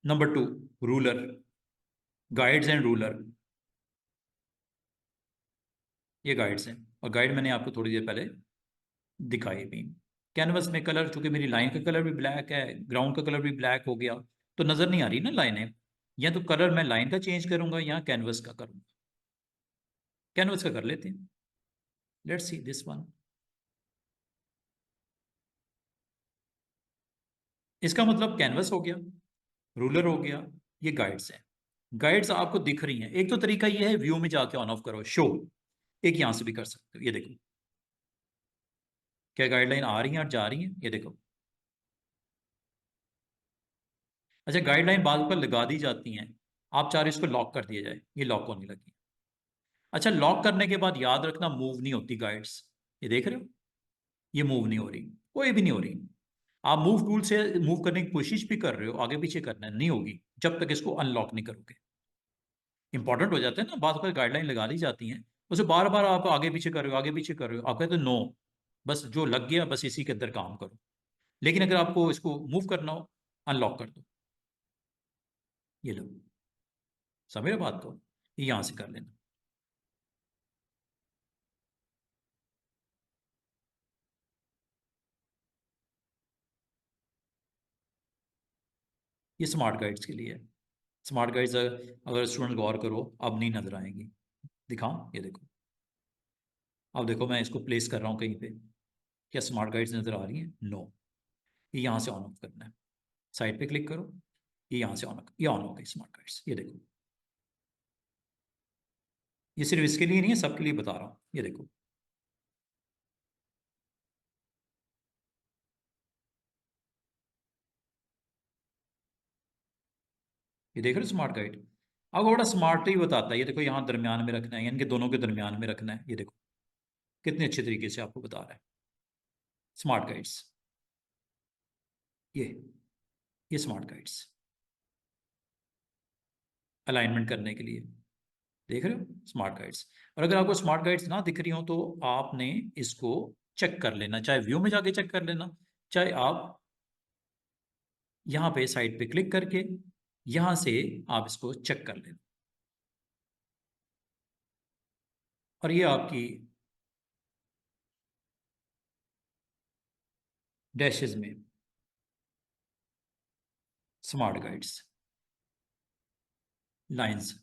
Number 2 ruler, guides and ruler. ये गाइड्स हैं और गाइड मैंने आपको थोड़ी देर पहले दिखाई भी। कैनवस में कलर, चूंकि मेरी लाइन का कलर भी ब्लैक है, ग्राउंड का कलर भी ब्लैक हो गया, तो नजर नहीं आ रही ना लाइनें। या तो कलर मैं लाइन का चेंज करूंगा या कैनवस का करूंगा। कैनवस का कर लेते हैं। Let's see this one. इसका मतलब कैनवस हो गया, रूलर हो गया, ये गाइड्स है। गाइड्स आपको दिख रही हैं। एक तो तरीका ये है व्यू में जाके ऑन ऑफ करो, शो। एक यहां से भी कर सकते हो, ये देखो क्या गाइडलाइन आ रही है और जा रही है, ये देखो। अच्छा, गाइडलाइन बाद पर लगा दी जाती हैं, आप चाह रहे इसको लॉक कर दिया जाए, ये लॉक होने लगी। अच्छा, लॉक करने के बाद याद रखना मूव नहीं होती गाइड्स। ये देख रहे हो, ये मूव नहीं हो रही, कोई भी नहीं हो रही। आप मूव टूल से मूव करने की कोशिश भी कर रहे हो, आगे पीछे करना है, नहीं होगी जब तक इसको अनलॉक नहीं करोगे। इंपॉर्टेंट हो जाता है ना, बात पर गाइडलाइन लगा दी जाती हैं, उसे बार बार आप आगे पीछे कर रहे हो, आगे पीछे कर रहे हो, आप कहते हो नो, बस जो लग गया बस इसी के अंदर काम करो। लेकिन अगर आपको इसको मूव करना हो, अनलॉक कर दो, ये लो, समझ रहे बात को, ये यहां से कर लेना। ये स्मार्ट गाइड्स के लिए है। स्मार्ट गाइड्स अगर स्टूडेंट गौर करो, अब नहीं नजर आएंगी। दिखाऊं, ये देखो, अब देखो मैं इसको प्लेस कर रहा हूँ कहीं पे, क्या स्मार्ट गाइड्स नजर आ रही हैं? नो। ये यहाँ से ऑन ऑफ करना है, साइड पे क्लिक करो, ये यहाँ से ऑन, ये ऑन हो गई स्मार्ट गाइड्स, ये देखो। ये सिर्फ इसके लिए नहीं है, सबके लिए बता रहा हूँ, ये देखो। ये देख रहे हो स्मार्ट गाइड। अब बड़ा स्मार्ट ही बताता है, ये देखो यहाँ दरमियान में रखना है, यानी कि दोनों के दरमियान में रखना है, ये देखो कितने अच्छे तरीके से आपको बता रहा है स्मार्ट गाइड्स। ये ये स्मार्ट गाइड्स अलाइनमेंट करने के लिए, देख रहे हो स्मार्ट गाइड्स। और अगर आपको स्मार्ट गाइड्स ना दिख रही हो तो आपने इसको चेक कर लेना, चाहे व्यू में जाके चेक कर लेना, चाहे आप यहाँ पे साइड पे क्लिक करके यहां से आप इसको चेक कर लेना। और ये आपकी डैशेज में स्मार्ट गाइड्स लाइंस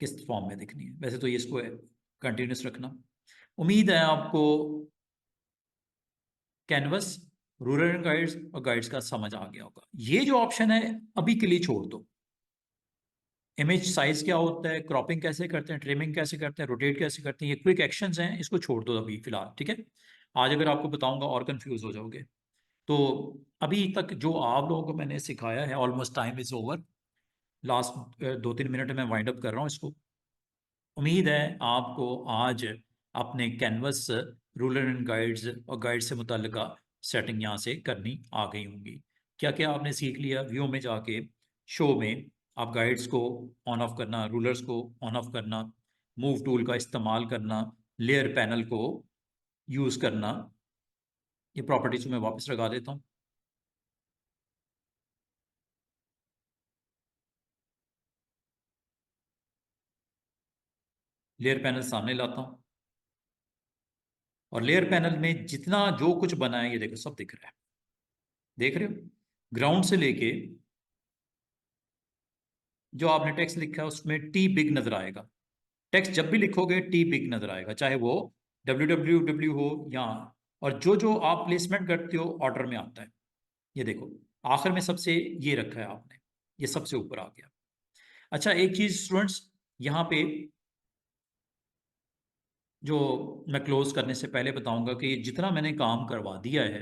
किस फॉर्म में दिखनी है। वैसे तो ये इसको कंटिन्यूस रखना। उम्मीद है आपको कैनवस, रूरल गाइड्स और गाइड्स का समझ आ गया होगा। ये जो ऑप्शन है अभी के लिए छोड़ दो। इमेज साइज क्या होता है, क्रॉपिंग कैसे करते हैं, ट्रिमिंग कैसे करते हैं, रोटेट कैसे करते हैं, ये क्विक एक्शंस हैं, इसको छोड़ दो अभी फिलहाल, ठीक है। आज अगर आपको बताऊंगा और कंफ्यूज हो जाओगे। तो अभी तक जो आप लोगों को मैंने सिखाया है, almost time is over, last 2-3 minute में वाइंड अप कर रहा हूँ इसको। उम्मीद है आपको आज अपने कैनवस, रूलर एंड गाइड्स और गाइड से मुतल्लिका सेटिंग यहाँ से करनी आ गई होंगी। क्या क्या आपने सीख लिया? व्यू में जाके शो में आप गाइड्स को ऑन ऑफ करना, रूलर्स को ऑन ऑफ करना, मूव टूल का इस्तेमाल करना, लेयर पैनल को यूज़ करना। ये प्रॉपर्टीज में वापस लगा देता हूँ। लेयर पैनल सामने लाता हूँ और लेयर पैनल में जितना जो कुछ बना है ये देखो सब दिख रहा है, देख रहे हो। ग्राउंड से लेके जो आपने टेक्स्ट लिखा है उसमें टी बिग नजर आएगा। टेक्स्ट जब भी लिखोगे टी बिग नजर आएगा, चाहे वो www हो या, और जो जो आप प्लेसमेंट करते हो ऑर्डर में आता है। ये देखो आखिर में सबसे ये रखा है आपने, ये सबसे ऊपर आ गया। अच्छा, एक चीज स्टूडेंट्स यहाँ पे जो मैं क्लोज करने से पहले बताऊंगा कि जितना मैंने काम करवा दिया है,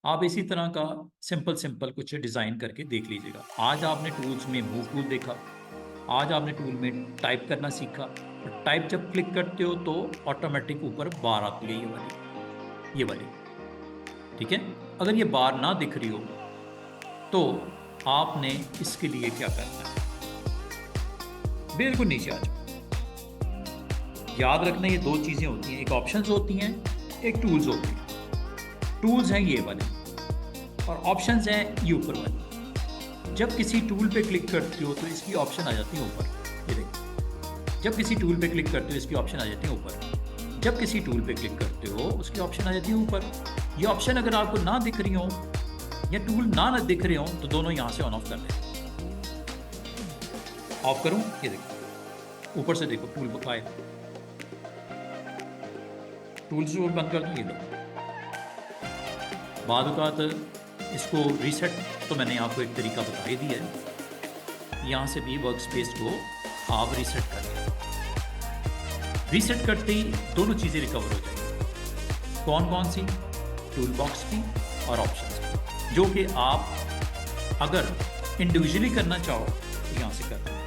आप इसी तरह का सिंपल सिंपल कुछ डिज़ाइन करके देख लीजिएगा। आज आपने टूल्स में मूव टूल देखा, आज आपने टूल में टाइप करना सीखा, और टाइप जब क्लिक करते हो तो ऑटोमेटिक ऊपर बार आती है, ये वाली, ठीक है। अगर ये बार ना दिख रही हो तो आपने इसके लिए क्या करना है, बिल्कुल नीचे आ जाओ। याद रखना ये दो चीज़ें होती हैं, एक ऑप्शंस होती हैं, एक टूल्स होती हैं। टूल्स हैं ये वाले, और ऑप्शंस हैं ये ऊपर वाली। जब किसी टूल पे क्लिक करते हो तो इसकी ऑप्शन आ जाती है ऊपर, ये देखो। जब किसी टूल पे क्लिक करते हो इसकी ऑप्शन आ जाती है ऊपर। जब किसी टूल पे क्लिक करते हो उसकी ऑप्शन आ जाती है ऊपर। ये ऑप्शन अगर आपको ना दिख रही हो या टूल ना दिख रहे हो तो दोनों यहाँ से ऑन ऑफ कर दें। ऑफ करूँ, ये देखो ऊपर से देखो टूल बकाए, टूल्स को बंद कर दूँ, ये लो। बाद औक़ात इसको रीसेट तो मैंने आपको एक तरीका बता ही दिया है। यहाँ से भी वर्क स्पेस को आप रीसेट कर दें। रीसेट करते ही दोनों चीज़ें रिकवर हो जाएंगी। कौन कौन सी? टूल बॉक्स की और ऑप्शंस की, जो कि आप अगर इंडिविजुअली करना चाहो तो यहाँ से कर दें।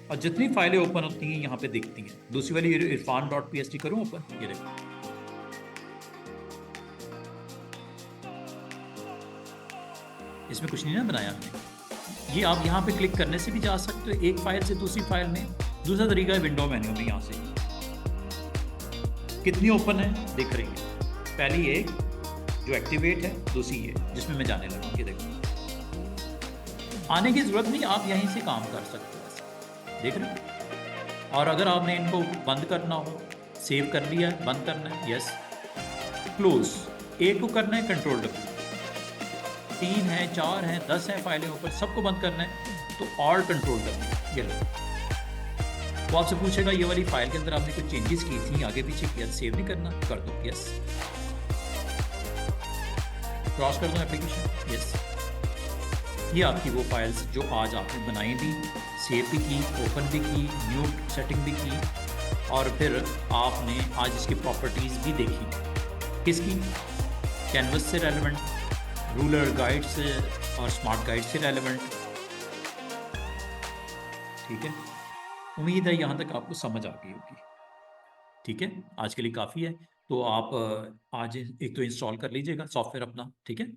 और जितनी फाइलें ओपन होती हैं यहाँ पे दिखती हैं। दूसरी वाली irfan.pst करूँ ओपन, ये देखो। इसमें कुछ नहीं ना बनाया हमने। ये आप यहाँ पे क्लिक करने से भी जा सकते हो एक फाइल से दूसरी फाइल में। दूसरा तरीका है विंडो मेन्यू में, यहाँ से कितनी ओपन है दिख रही है। पहली एक जो एक्टिवेट है, दूसरी ये जिसमें मैं जाने लगा, ये देखो। आने की जरूरत नहीं, आप यहीं से काम कर सकते हो, देख रहे हो। और अगर आपने इनको बंद करना हो, सेव कर लिया है, बंद करना है, यस। क्लोज एक को करना है, कंट्रोल W। 3 है, 4 है, 10 है फाइलें ऊपर, सबको बंद करना है तो ऑल कंट्रोल W, ये लो। वो आपसे पूछेगा ये वाली फाइल के अंदर आपने कुछ चेंजेस की थी, आगे पीछे किया, सेव नहीं करना, कर दो, यस। क्रॉस कर दो एप्लीकेशन, यस। ये आपकी वो फाइल्स जो आज आपने बनाई भी, सेव भी की, ओपन भी की, म्यूट सेटिंग भी की, और फिर आपने आज इसकी प्रॉपर्टीज़ भी देखी। किसकी? कैनवस से रेलेवेंट, रूलर गाइड से और स्मार्ट गाइड से रेलेवेंट। ठीक है, उम्मीद है यहाँ तक आपको समझ आ गई होगी। ठीक है, आज के लिए काफ़ी है। तो आप आज एक तो इंस्टॉल कर लीजिएगा सॉफ्टवेयर अपना, ठीक है।